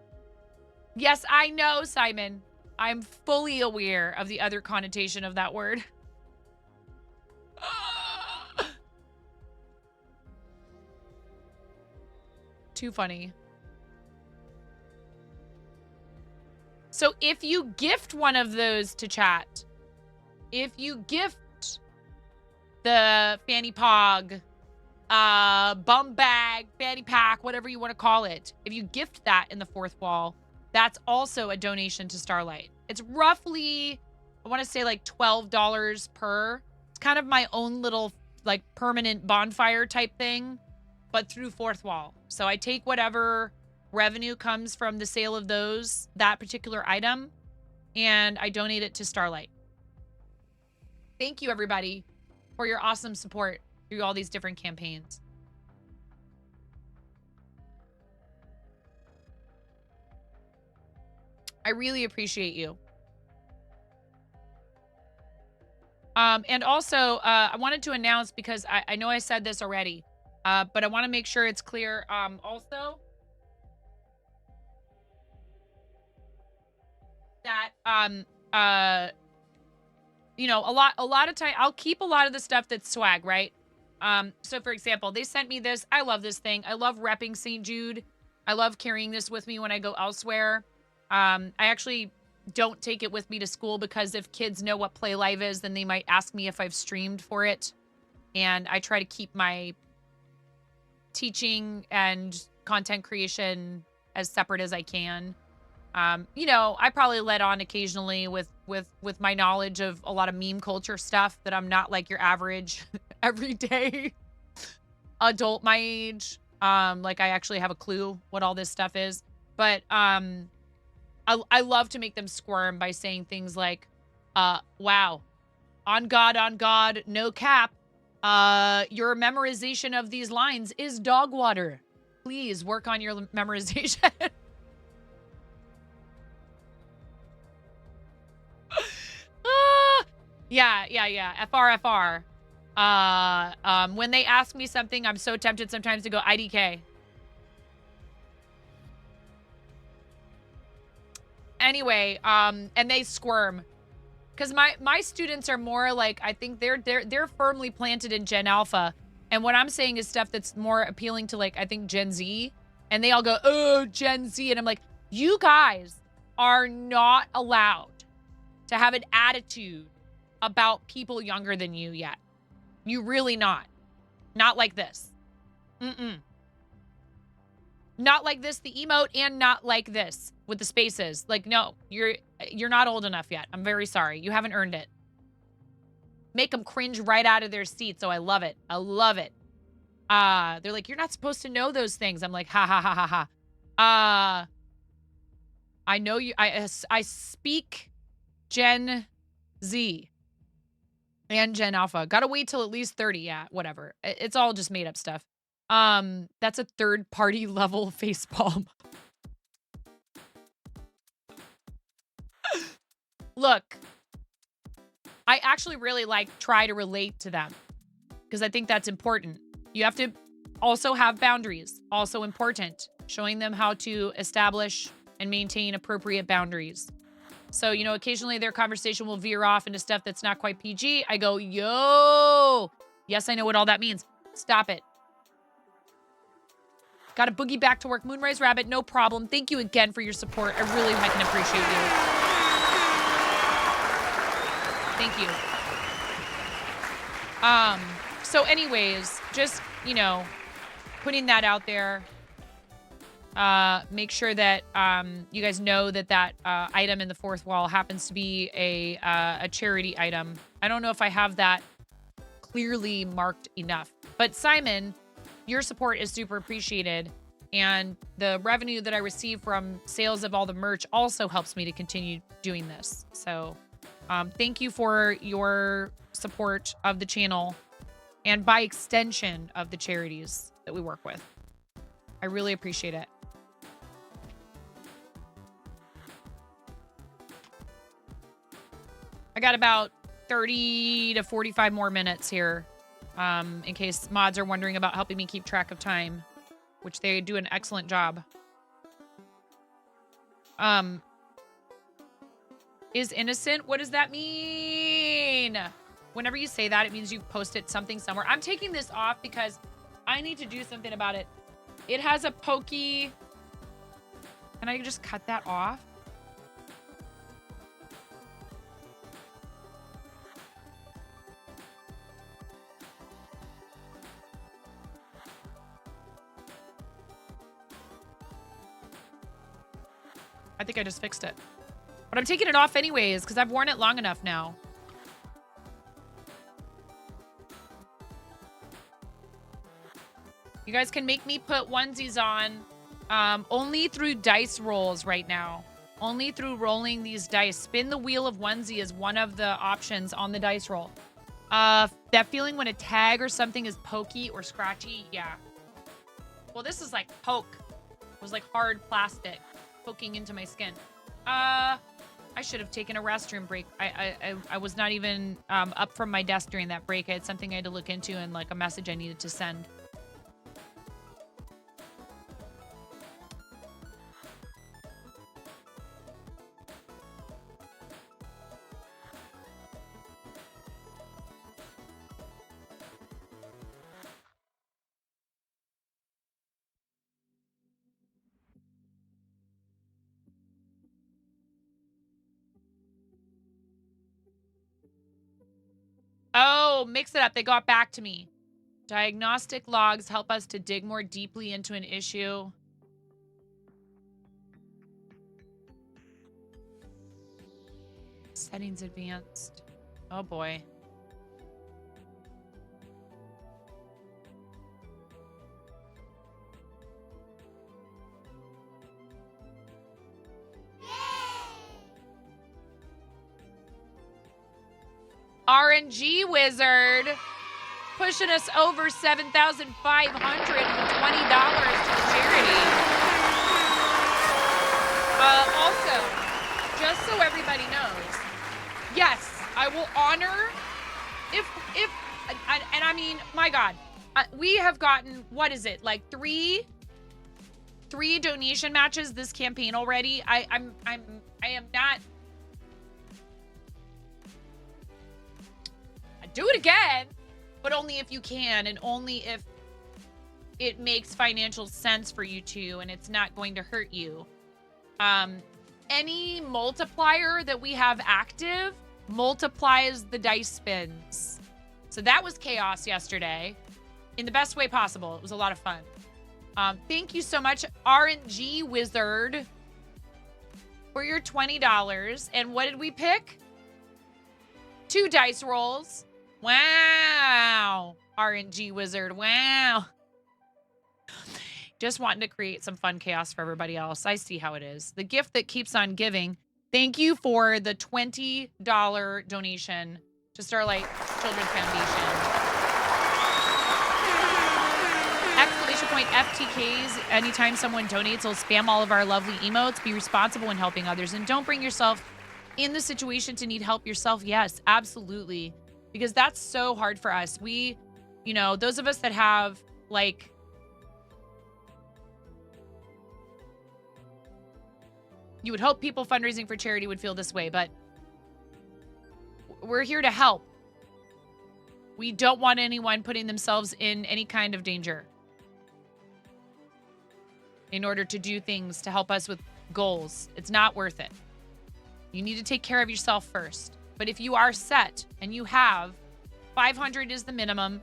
Yes, I know, Simon. I'm fully aware of the other connotation of that word. Too funny. So if you gift one of those to chat, if you gift the fanny pog, bum bag, fanny pack, whatever you want to call it, if you gift that in the fourth wall, that's also a donation to Starlight. It's roughly, I want to say like $12 per. It's kind of my own little like permanent bonfire type thing, but through fourth wall. So I take whatever revenue comes from the sale of that particular item, and I donate it to Starlight. Thank you, everybody, for your awesome support through all these different campaigns. I really appreciate you. And also, I wanted to announce, because I know I said this already, but I want to make sure it's clear. Also, that you know, a lot of time I'll keep a lot of the stuff that's swag, right? So for example, they sent me this. I love this thing. I love repping St. Jude. I love carrying this with me when I go elsewhere. I actually don't take it with me to school because if kids know what Play Live is, then they might ask me if I've streamed for it. And I try to keep my teaching and content creation as separate as I can. You know, I probably let on occasionally with my knowledge of a lot of meme culture stuff that I'm not like your average everyday adult my age. Like I actually have a clue what all this stuff is. But I love to make them squirm by saying things like, wow, on God, no cap. Your memorization of these lines is dog water. Please work on your memorization. Yeah. FR. When they ask me something, I'm so tempted sometimes to go IDK. Anyway, and they squirm. Because my students are more like, I think they're firmly planted in Gen Alpha. And what I'm saying is stuff that's more appealing to, like, I think Gen Z. And they all go, oh, Gen Z. And I'm like, you guys are not allowed to have an attitude about people younger than you yet. You really not. Not like this. Not like this, the emote, and not like this with the spaces. Like, no, you're not old enough yet. I'm very sorry. You haven't earned it. Make them cringe right out of their seats. So I love it. I love it. They're like, you're not supposed to know those things. I'm like, ha ha ha ha ha. I know you. I speak Gen Z and Gen Alpha. Gotta wait till at least 30. Yeah, whatever. It's all just made up stuff. That's a third party level facepalm. Look, I actually really try to relate to them because I think that's important. You have to also have boundaries. Also important. Showing them how to establish and maintain appropriate boundaries. So, you know, occasionally their conversation will veer off into stuff that's not quite PG. I go, yo, yes, I know what all that means. Stop it. Got to boogie back to work. Moonrise Rabbit, no problem. Thank you again for your support. I really heckin' appreciate you. Thank you. So anyways, just, you know, putting that out there. Make sure that you guys know that item in the fourth wall happens to be a charity item. I don't know if I have that clearly marked enough. But Simon, your support is super appreciated. And the revenue that I receive from sales of all the merch also helps me to continue doing this. So thank you for your support of the channel and by extension of the charities that we work with. I really appreciate it. I got about 30 to 45 more minutes here, in case mods are wondering about helping me keep track of time, which they do an excellent job. Is innocent? What does that mean? Whenever you say that, it means you've posted something somewhere. I'm taking this off because I need to do something about it. It has a pokey. Can I just cut that off? I think I just fixed it. But I'm taking it off anyways because I've worn it long enough now. You guys can make me put onesies on only through dice rolls right now. Only through rolling these dice. Spin the wheel of onesie is one of the options on the dice roll. That feeling when a tag or something is pokey or scratchy, yeah. Well, this is like poke. It was like hard plastic poking into my skin. I should have taken a restroom break. I was not even up from my desk during that break. I had something I had to look into and like a message I needed to send. Oh, mix it up. They got back to me. Diagnostic logs help us to dig more deeply into an issue. Settings advanced. Oh boy. RNG Wizard pushing us over $7,500 with $20 to the charity. Also, just so everybody knows, yes, I will honor and I mean, my God, we have gotten, what is it, like three donation matches this campaign already. I am not. Do it again, but only if you can and only if it makes financial sense for you to and it's not going to hurt you. Any multiplier that we have active multiplies the dice spins. So that was chaos yesterday in the best way possible. It was a lot of fun. Thank you so much, RNG Wizard, for your $20. And what did we pick? 2 dice rolls. Wow. RNG Wizard. Wow. Just wanting to create some fun chaos for everybody else. I see how it is. The gift that keeps on giving. Thank you for the $20 donation to Starlight Children's Foundation. Exclamation point FTKs. Anytime someone donates, they'll spam all of our lovely emotes. Be responsible in helping others. And don't bring yourself in the situation to need help yourself. Yes, absolutely. Because that's so hard for us. We, you know, those of us that have, like, you would hope people fundraising for charity would feel this way, but we're here to help. We don't want anyone putting themselves in any kind of danger in order to do things to help us with goals. It's not worth it. You need to take care of yourself first. But if you are set and you have 500 is the minimum,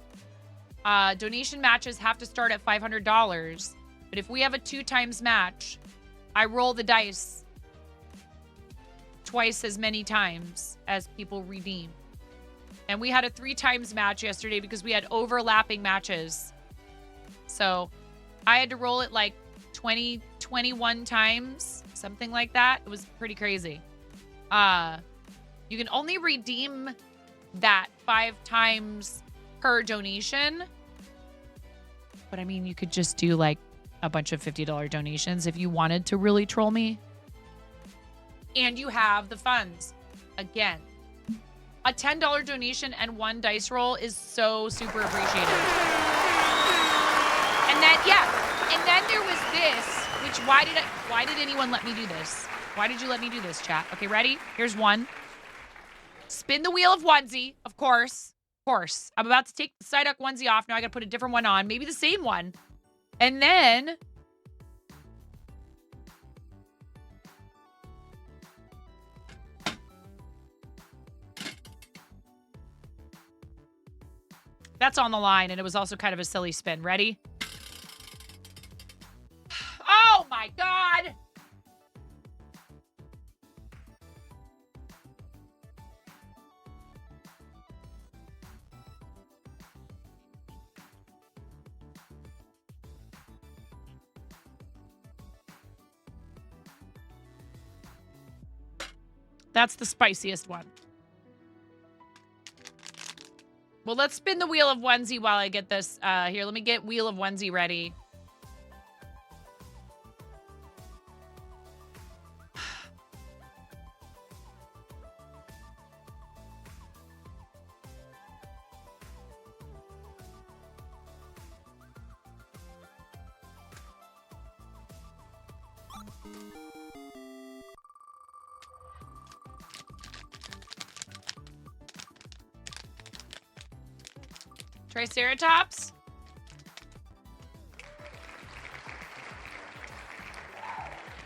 donation matches have to start at $500. But if we have a 2 times match, I roll the dice twice as many times as people redeem. And we had a 3 times match yesterday because we had overlapping matches. So I had to roll it like 20, 21 times, something like that. It was pretty crazy. You can only redeem that 5 times per donation. But I mean, you could just do like a bunch of $50 donations if you wanted to really troll me. And you have the funds. Again, a $10 donation and 1 dice roll is so super appreciated. And then, yeah. And then there was this, which why did anyone let me do this? Why did you let me do this, chat? Okay, ready? Here's one. Spin the wheel of onesie, of course. Of course. I'm about to take the Psyduck onesie off. Now I gotta put a different one on. Maybe the same one. And then... that's on the line, and it was also kind of a silly spin. Ready? Oh my God! That's the spiciest one. Well, let's spin the wheel of onesie while I get this. Here, let me get wheel of onesie ready. Triceratops?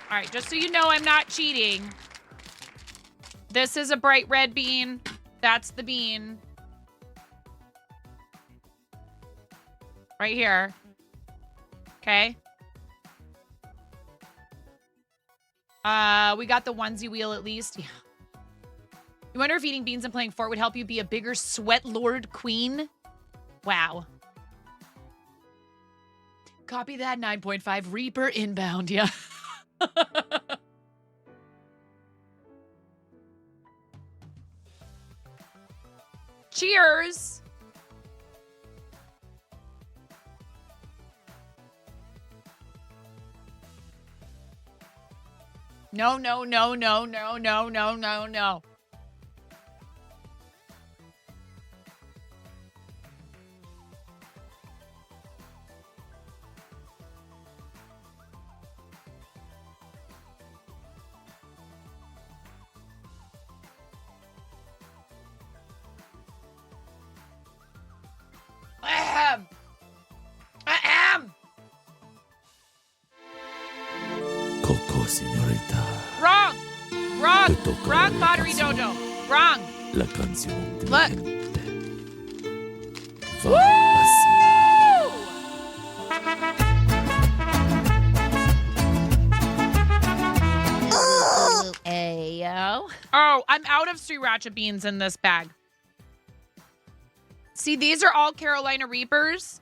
All right, just so you know, I'm not cheating. This is a bright red bean. That's the bean. Right here. Okay. We got the onesie wheel at least. Yeah. You wonder if eating beans and playing fort would help you be a bigger sweat lord queen? Wow. Copy that 9.5 Reaper inbound, yeah. Cheers. No, no, no, no, no, no, no, no, no. Coco, señorita. Wrong! Wrong! Wrong, Pottery Dojo. Wrong. La canción de Look. la Ayo. Oh, I'm out of Sriracha beans in this bag. See, these are all Carolina Reapers.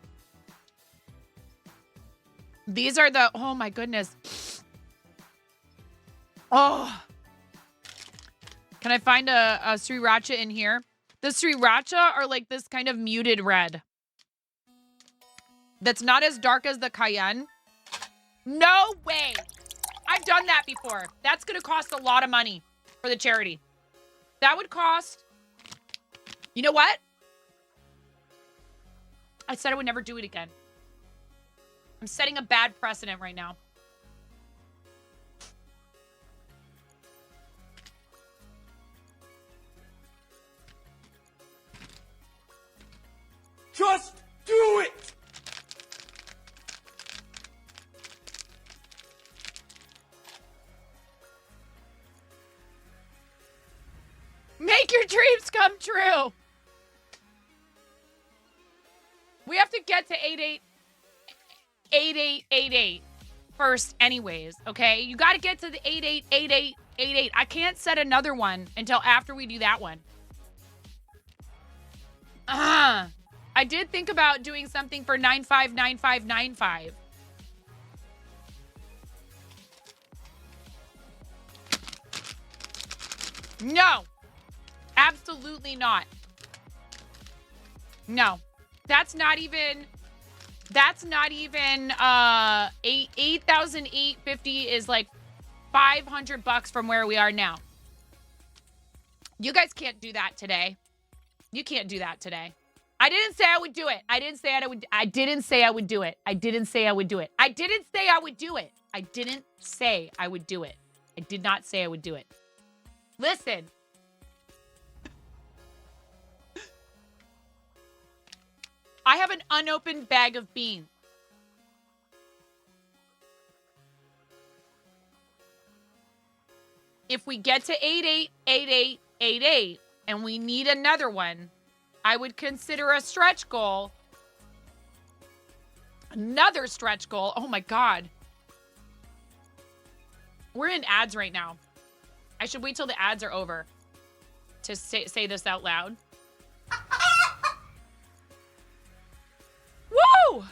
These are the, oh my goodness. Oh. Can I find a Sriracha in here? The Sriracha are like this kind of muted red. That's not as dark as the cayenne. No way. I've done that before. That's going to cost a lot of money for the charity. That would cost, you know what? I said I would never do it again. I'm setting a bad precedent right now. Just do it! Make your dreams come true. We have to get to 888888 first anyways, okay? You got to get to the 888888. I can't set another one until after we do that one. I did think about doing something for 959595. No. Absolutely not. No. That's not even 8,850 is like $500 from where we are now. You guys can't do that today. You can't do that today. I didn't say I would do it. I didn't say I would. I didn't say I would do it. I didn't say I would do it. I didn't say I would do it. I didn't say I would do it. I did not say I would do it. Listen. I have an unopened bag of beans. If we get to 888888 and we need another one, I would consider a stretch goal. Another stretch goal. Oh my God. We're in ads right now. I should wait till the ads are over to say this out loud. Woo!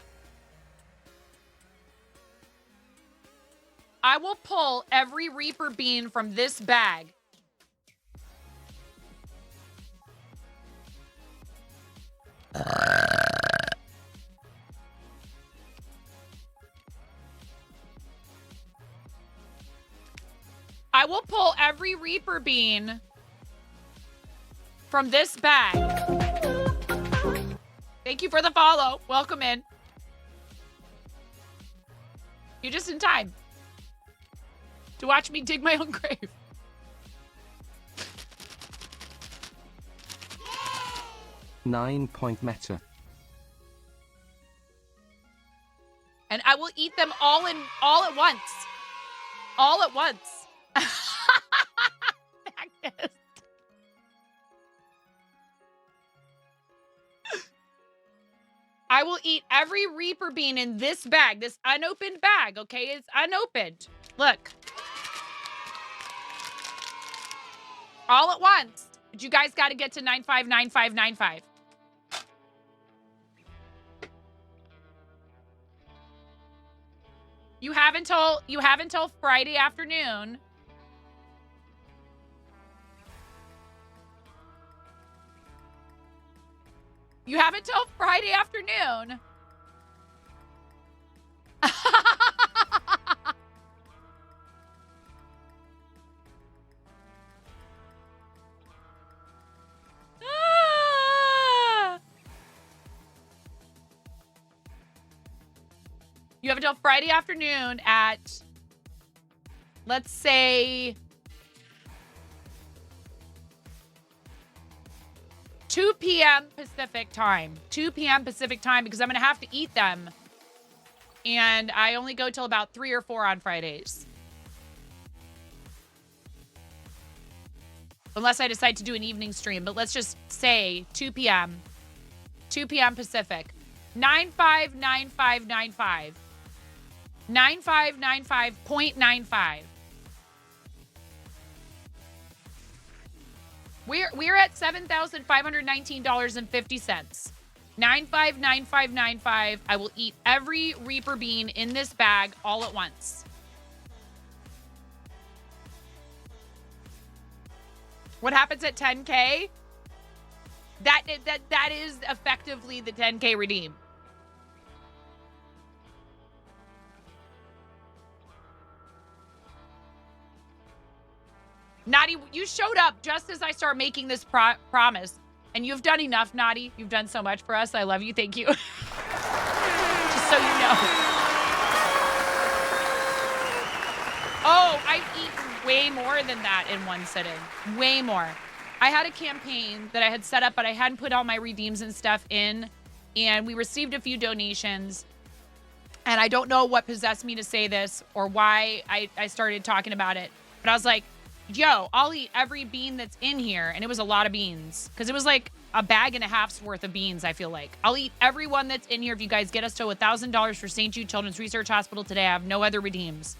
I will pull every Reaper bean from this bag. I will pull every Reaper bean from this bag. Thank you for the follow. Welcome in. You're just in time to watch me dig my own grave. Nine-point meta. And I will eat them all at once. All at once. Magnus. I will eat every Reaper bean in this bag, this unopened bag, okay? It's unopened. Look. All at once. But you guys got to get to 959595. You have until Friday afternoon. You have until Friday afternoon. You have until Friday afternoon at, let's say, 2 p.m. Pacific time. 2 p.m. Pacific time, because I'm going to have to eat them. And I only go till about 3 or 4 on Fridays. Unless I decide to do an evening stream. But let's just say 2 p.m. 2 p.m. Pacific. 959595. 9595.95. We're at $7,519.50. 959595. I will eat every Reaper bean in this bag all at once. What happens at 10K? That is effectively the 10K redeem. Naughty, you showed up just as I start making this promise. And you've done enough, Naughty. You've done so much for us. I love you. Thank you. Just so you know. Oh, I've eaten way more than that in one sitting. Way more. I had a campaign that I had set up, but I hadn't put all my redeems and stuff in. And we received a few donations. And I don't know what possessed me to say this or why I started talking about it. But I was like, yo, I'll eat every bean that's in here. And it was a lot of beans because it was like a bag and a half's worth of beans, I feel like. I'll eat every one that's in here if you guys get us to $1,000 for St. Jude Children's Research Hospital today. I have no other redeems.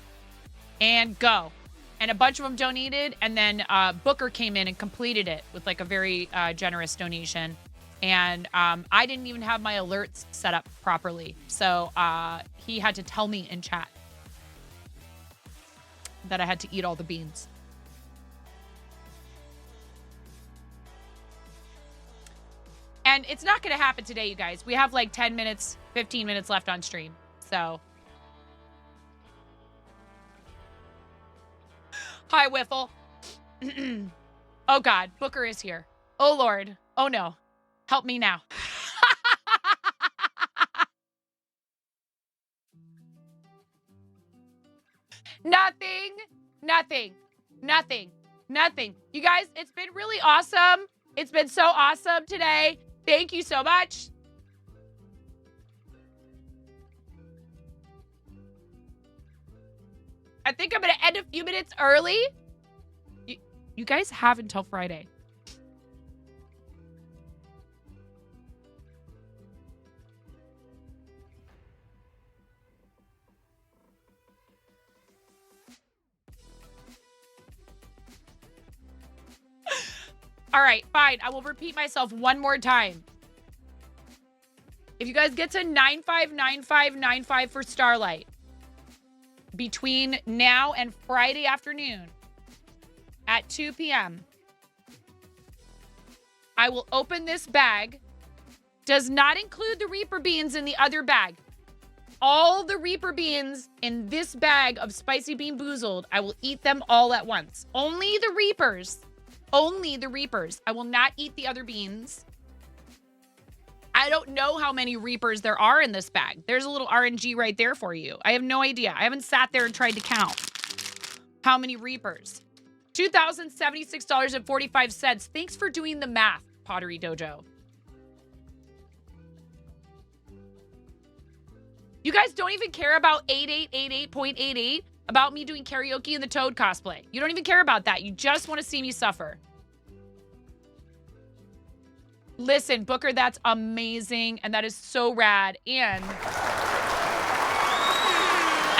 And go. And a bunch of them donated. And then Booker came in and completed it with like a very generous donation. And I didn't even have my alerts set up properly. So he had to tell me in chat that I had to eat all the beans. And it's not going to happen today, you guys. We have like 10 minutes, 15 minutes left on stream. So. Hi, Wiffle. Oh, God. Booker is here. Oh, Lord. Oh, no. Help me now. Nothing. Nothing. Nothing. Nothing. You guys, it's been really awesome. It's been so awesome today. Thank you so much. I think I'm going to end a few minutes early. You guys have until Friday. All right, fine. I will repeat myself one more time. If you guys get to 959595 for Starlight between now and Friday afternoon at 2 p.m., I will open this bag. Does not include the Reaper beans in the other bag. All the Reaper beans in this bag of Spicy Bean Boozled, I will eat them all at once. Only the Reapers. Only the Reapers. I will not eat the other beans. I don't know how many Reapers there are in this bag. There's a little RNG right there for you. I have no idea. I haven't sat there and tried to count how many Reapers. $2,076.45. Thanks for doing the math, Pottery Dojo. You guys don't even care about 8888.88 about me doing karaoke in the Toad cosplay. You don't even care about that. You just want to see me suffer. Listen, Booker, that's amazing. And that is so rad. And I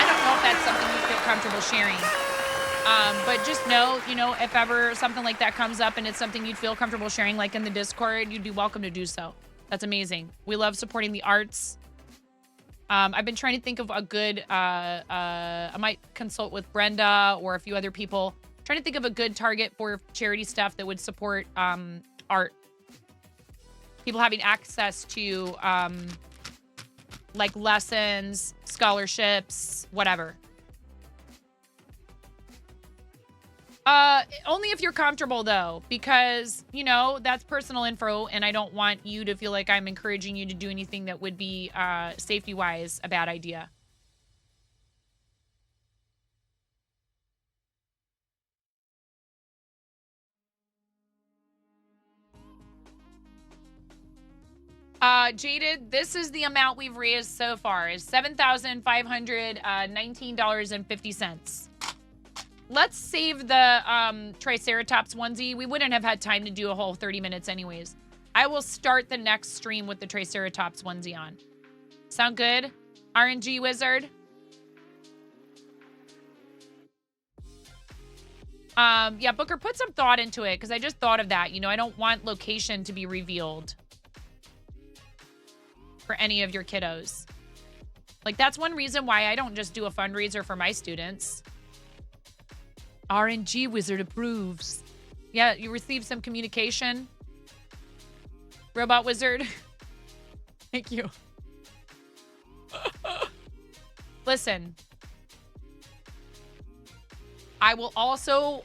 don't know if that's something you feel comfortable sharing. But just know, you know, if ever something like that comes up and it's something you'd feel comfortable sharing, like in the Discord, you'd be welcome to do so. That's amazing. We love supporting the arts. I've been trying to think of a good, I might consult with Brenda or a few other people. Trying to think of a good target for charity stuff that would support art. People having access to like lessons, scholarships, whatever. Only if you're comfortable though, because, you know, that's personal info and I don't want you to feel like I'm encouraging you to do anything that would be, safety-wise a bad idea. Jaded, this is the amount we've raised so far is $7,519.50. Let's save the Triceratops onesie. We wouldn't have had time to do a whole 30 minutes anyways. I will start the next stream with the Triceratops onesie on. Sound good? RNG Wizard? Yeah, Booker, put some thought into it because I just thought of that. You know, I don't want location to be revealed for any of your kiddos. Like, that's one reason why I don't just do a fundraiser for my students. RNG Wizard approves. Yeah, you received some communication. Robot Wizard. Thank you. Listen. I will also...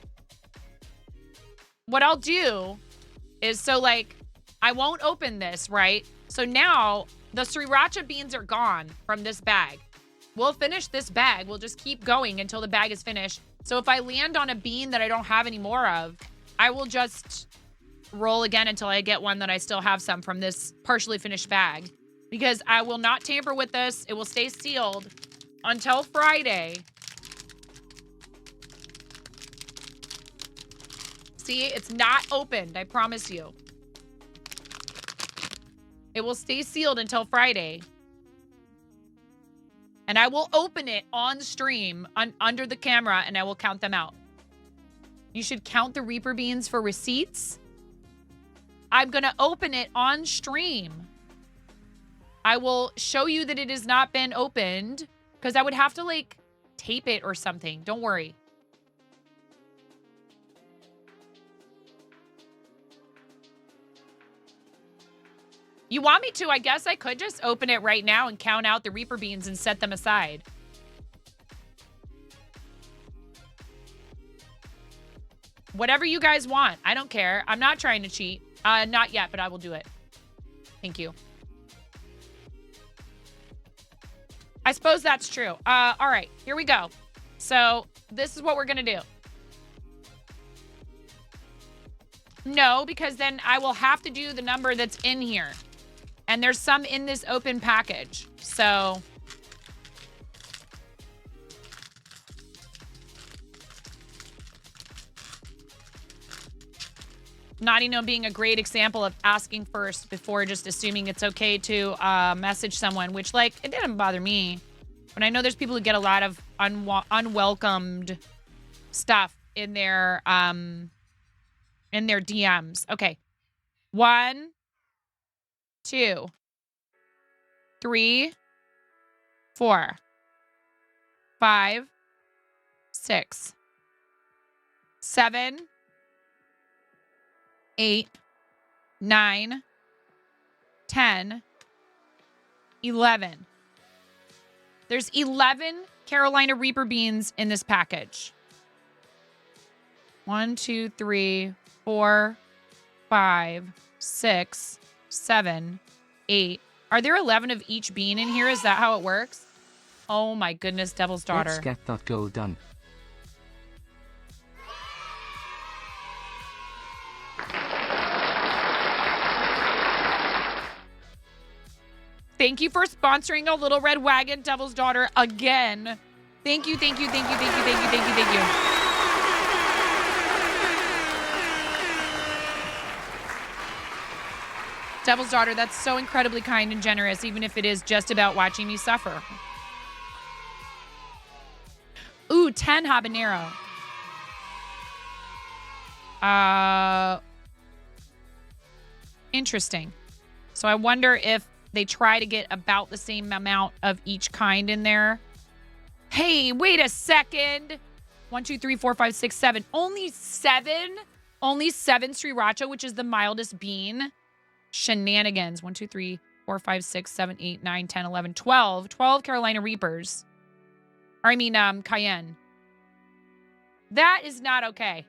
What I'll do is, so, like, I won't open this, right? So now, the Sriracha beans are gone from this bag. We'll finish this bag. We'll just keep going until the bag is finished. So if I land on a bean that I don't have any more of, I will just roll again until I get one that I still have some from this partially finished bag. Because I will not tamper with this. It will stay sealed until Friday. See, it's not opened. I promise you. It will stay sealed until Friday. And I will open it on stream under the camera and I will count them out. You should count the Reaper beans for receipts. I'm going to open it on stream. I will show you that it has not been opened because I would have to like tape it or something. Don't worry. You want me to? I guess I could just open it right now and count out the Reaper beans and set them aside. Whatever you guys want. I don't care. I'm not trying to cheat. Not yet, but I will do it. Thank you. I suppose that's true. All right, here we go. So this is what we're going to do. No, because then I will have to do the number that's in here. And there's some in this open package. So Naughty No being a great example of asking first before just assuming it's okay to message someone, which, like, it didn't bother me. But I know there's people who get a lot of unwelcomed stuff in their DMs. Okay. 1, 2, 3, 4, 5, 6, 7, 8, 9, 10, 11. There's 11 Carolina Reaper beans in this package. 1, 2, 3, 4, 5, 6, 7, 8. Are there 11 of each bean in here? Is that how it works? Oh my goodness, Devil's Daughter. Let's get that goal done. Thank you for sponsoring a Little Red Wagon, Devil's Daughter, again. Thank you, thank you, thank you, thank you, thank you, thank you, thank you. Devil's Daughter, that's so incredibly kind and generous, even if it is just about watching me suffer. Ooh, 10 habanero. Interesting. So I wonder if they try to get about the same amount of each kind in there. Hey, wait a second. 1, 2, 3, 4, 5, 6, 7. Only 7? Only 7 Sriracha, which is the mildest bean. Shenanigans. 1, 2, 3, 4, 5, 6, 7, 8, 9, 10, 11, 12. 12 Carolina Reapers. Or I mean, Cayenne. That is not okay.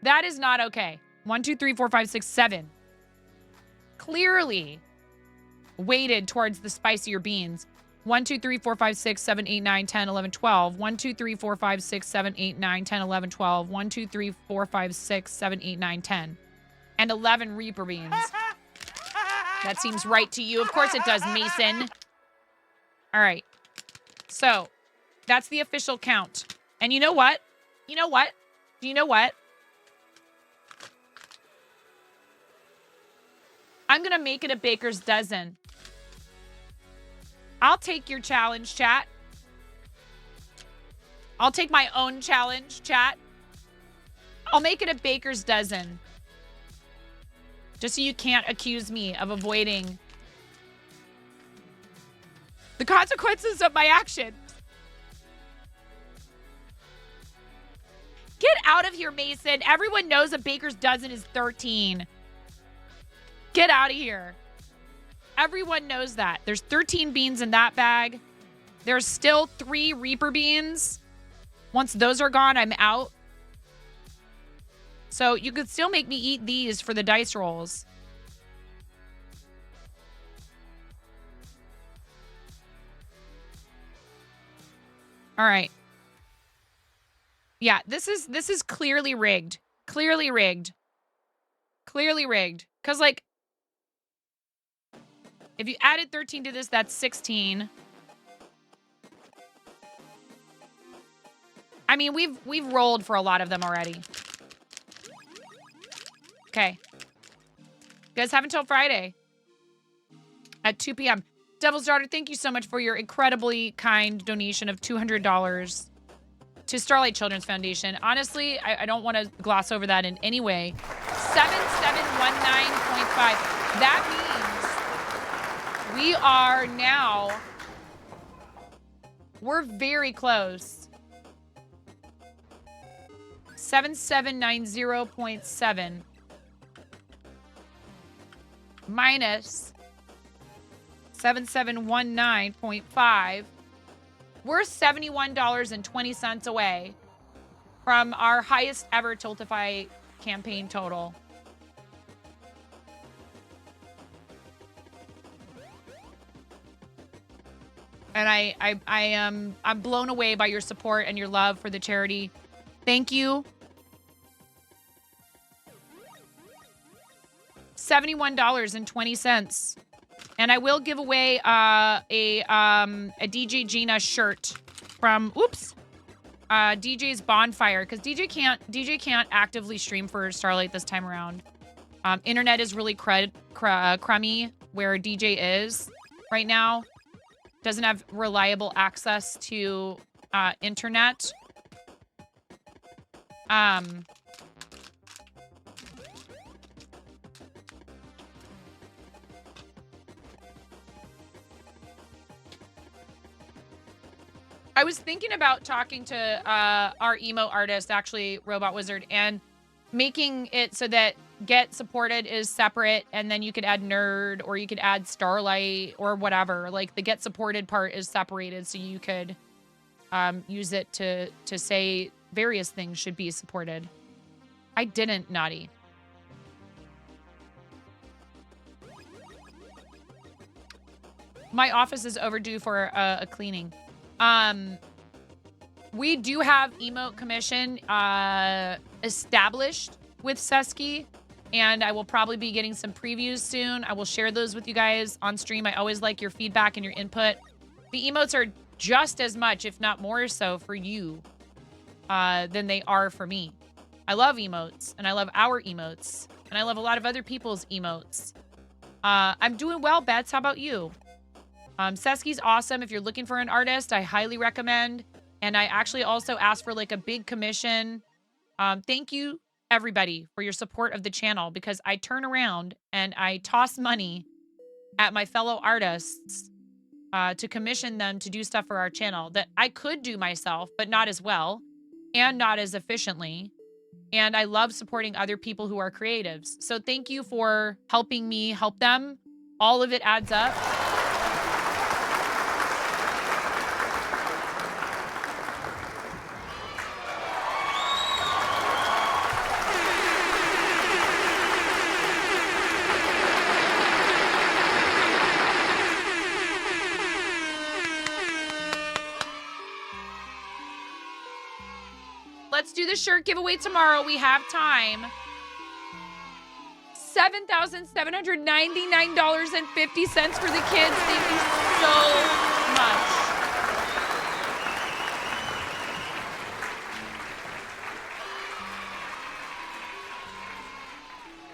That is not okay. 1, 2, 3, 4, 5, 6, 7. Clearly weighted towards the spicier beans. 1, 2, 3, 4, 5, 6, 7, 8, 9, 10, 11, 12. 1, 2, 3, 4, 5, 6, 7, 8, 9, 10, 11, 12. 1, 2, 3, 4, 5, 6, 7, 8, 9, 10. And 11 Reaper beans. That seems right to you. Of course it does, Mason. All right. So, that's the official count. And you know what? You know what? Do you know what? I'm going to make it a baker's dozen. I'll take your challenge, chat. I'll take my own challenge, chat. I'll make it a baker's dozen. Just so you can't accuse me of avoiding the consequences of my actions. Get out of here, Mason. Everyone knows a baker's dozen is 13. Get out of here. Everyone knows that. There's 13 beans in that bag. There's still 3 Reaper beans. Once those are gone, I'm out. So you could still make me eat these for the dice rolls. All right. Yeah, this is clearly rigged. Clearly rigged. Clearly rigged. Because, like, if you added 13 to this, that's 16. I mean, we've rolled for a lot of them already. Okay. You guys have until Friday at 2 p.m. Devil's Daughter, thank you so much for your incredibly kind donation of $200 to Starlight Children's Foundation. Honestly, I don't want to gloss over that in any way. 7719.5. That means we are now, we're very close. 7790.7 minus 7719.5. We're $71.20 away from our highest ever Tiltify campaign total. And I'm blown away by your support and your love for the charity. Thank you. $71.20. And I will give away a DJ Gina shirt from DJ's Bonfire, because DJ can't actively stream for Starlight this time around. Internet is really crummy where DJ is right now. Doesn't have reliable access to internet. I was thinking about talking to our emo artist, actually, Robot Wizard, and making it so that Get Supported is separate, and then you could add Nerd, or you could add Starlight, or whatever. Like, the Get Supported part is separated, so you could use it to say various things should be supported. I didn't, Naughty. My office is overdue for a cleaning. We do have Emote Commission established with Sesky, and I will probably be getting some previews soon. I will share those with you guys on stream. I always like your feedback and your input. The emotes are just as much, if not more so, for you than they are for me. I love emotes, and I love our emotes, and I love a lot of other people's emotes. I'm doing well, Bets. How about you? Sesky's awesome. If you're looking for an artist, I highly recommend. And I actually also asked for like a big commission. Thank you, everybody, for your support of the channel, because I turn around and I toss money at my fellow artists to commission them to do stuff for our channel that I could do myself, but not as well and not as efficiently. And I love supporting other people who are creatives. So thank you for helping me help them. All of it adds up. Let's do the shirt giveaway tomorrow. We have time. $7,799.50 for the kids. Thank you so much.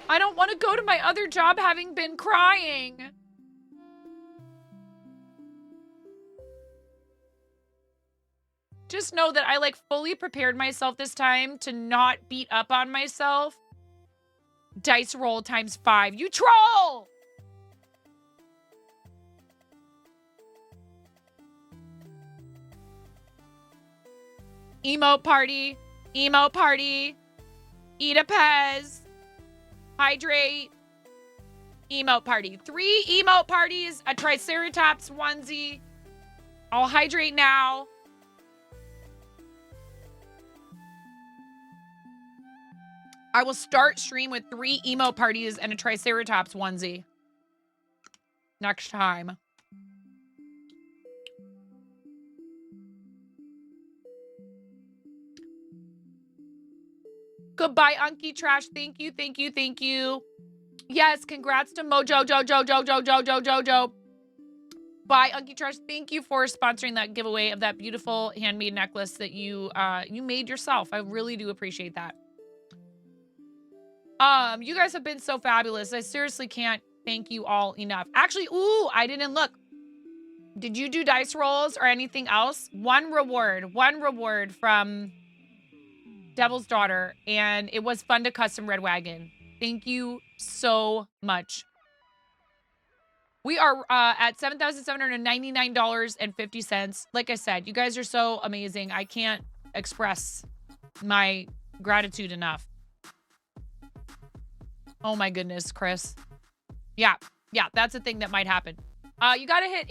I don't want to go to my other job having been crying. Just know that I like fully prepared myself this time to not beat up on myself. Dice roll ×5. You troll! Emote party. Emote party. Eat a Pez. Hydrate. Emote party. 3 emote parties. A Triceratops onesie. I'll hydrate now. I will start stream with 3 emote parties and a Triceratops onesie. Next time. Goodbye, Unky Trash. Thank you, thank you, thank you. Yes, congrats to Mojo, Jojo. Bye, Unky Trash. Thank you for sponsoring that giveaway of that beautiful handmade necklace that you made yourself. I really do appreciate that. You guys have been so fabulous. I seriously can't thank you all enough. Actually, ooh, I didn't look. Did you do dice rolls or anything else? One reward from Devil's Daughter, and it was fun to custom Red Wagon. Thank you so much. We are at $7,799.50. Like I said, you guys are so amazing. I can't express my gratitude enough. Oh my goodness, Chris. Yeah, that's a thing that might happen. You got to hit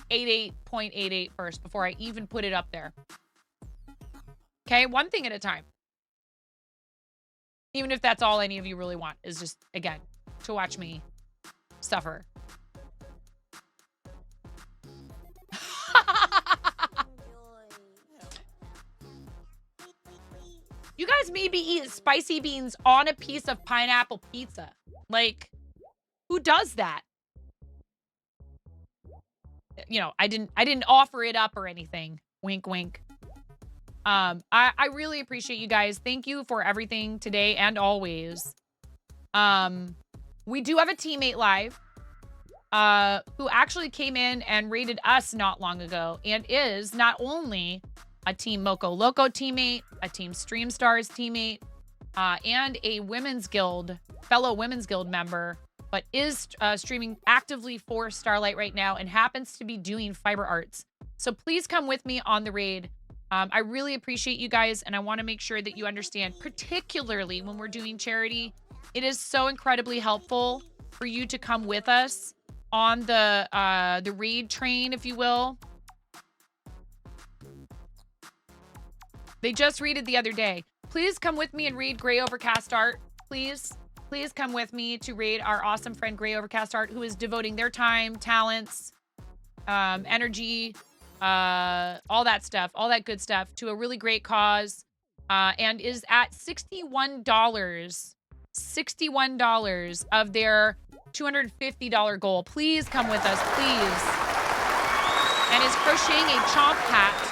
8888.88 first before I even put it up there. Okay, one thing at a time. Even if that's all any of you really want is just, again, to watch me suffer. You guys maybe eat spicy beans on a piece of pineapple pizza. Like, who does that? You know, I didn't offer it up or anything. Wink, wink. I really appreciate you guys. Thank you for everything today and always. We do have a teammate live, who actually came in and rated us not long ago and is not only a Team Moco Loco teammate, a Team Stream Stars teammate, and a fellow Women's Guild member, but is streaming actively for Starlight right now and happens to be doing fiber arts. So please come with me on the raid. I really appreciate you guys, and I want to make sure that you understand, particularly when we're doing charity, it is so incredibly helpful for you to come with us on the raid train, if you will. They just raided the other day. Please come with me and raid Gray Overcast Art. Please come with me to raid our awesome friend Gray Overcast Art, who is devoting their time, talents, energy, all that stuff, all that good stuff to a really great cause, and is at $61 of their $250 goal. Please come with us, please. And is crocheting a chomp hat.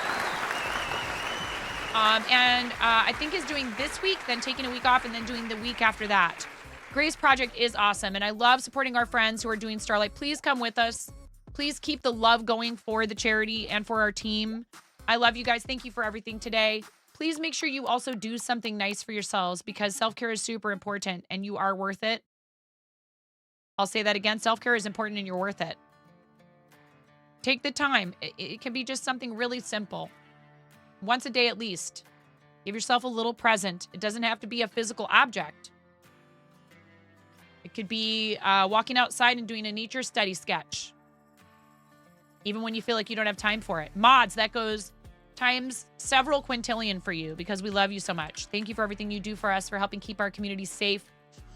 I think is doing this week, then taking a week off, and then doing the week after that. Gray's project is awesome, and I love supporting our friends who are doing Starlight. Please come with us. Please keep the love going for the charity and for our team. I love you guys. Thank you for everything today. Please make sure you also do something nice for yourselves, because self-care is super important and you are worth it. I'll say that again. Self-care is important and you're worth it. Take the time. It can be just something really simple. Once a day at least. Give yourself a little present. It doesn't have to be a physical object. It could be walking outside and doing a nature study sketch. Even when you feel like you don't have time for it. Mods, that goes times several quintillion for you, because we love you so much. Thank you for everything you do for us, for helping keep our community safe,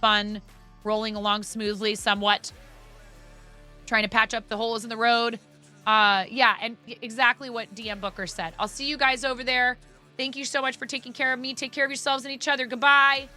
fun, rolling along smoothly somewhat. Trying to patch up the holes in the road. Yeah, and exactly what DM Booker said. I'll see you guys over there. Thank you so much for taking care of me. Take care of yourselves and each other. Goodbye.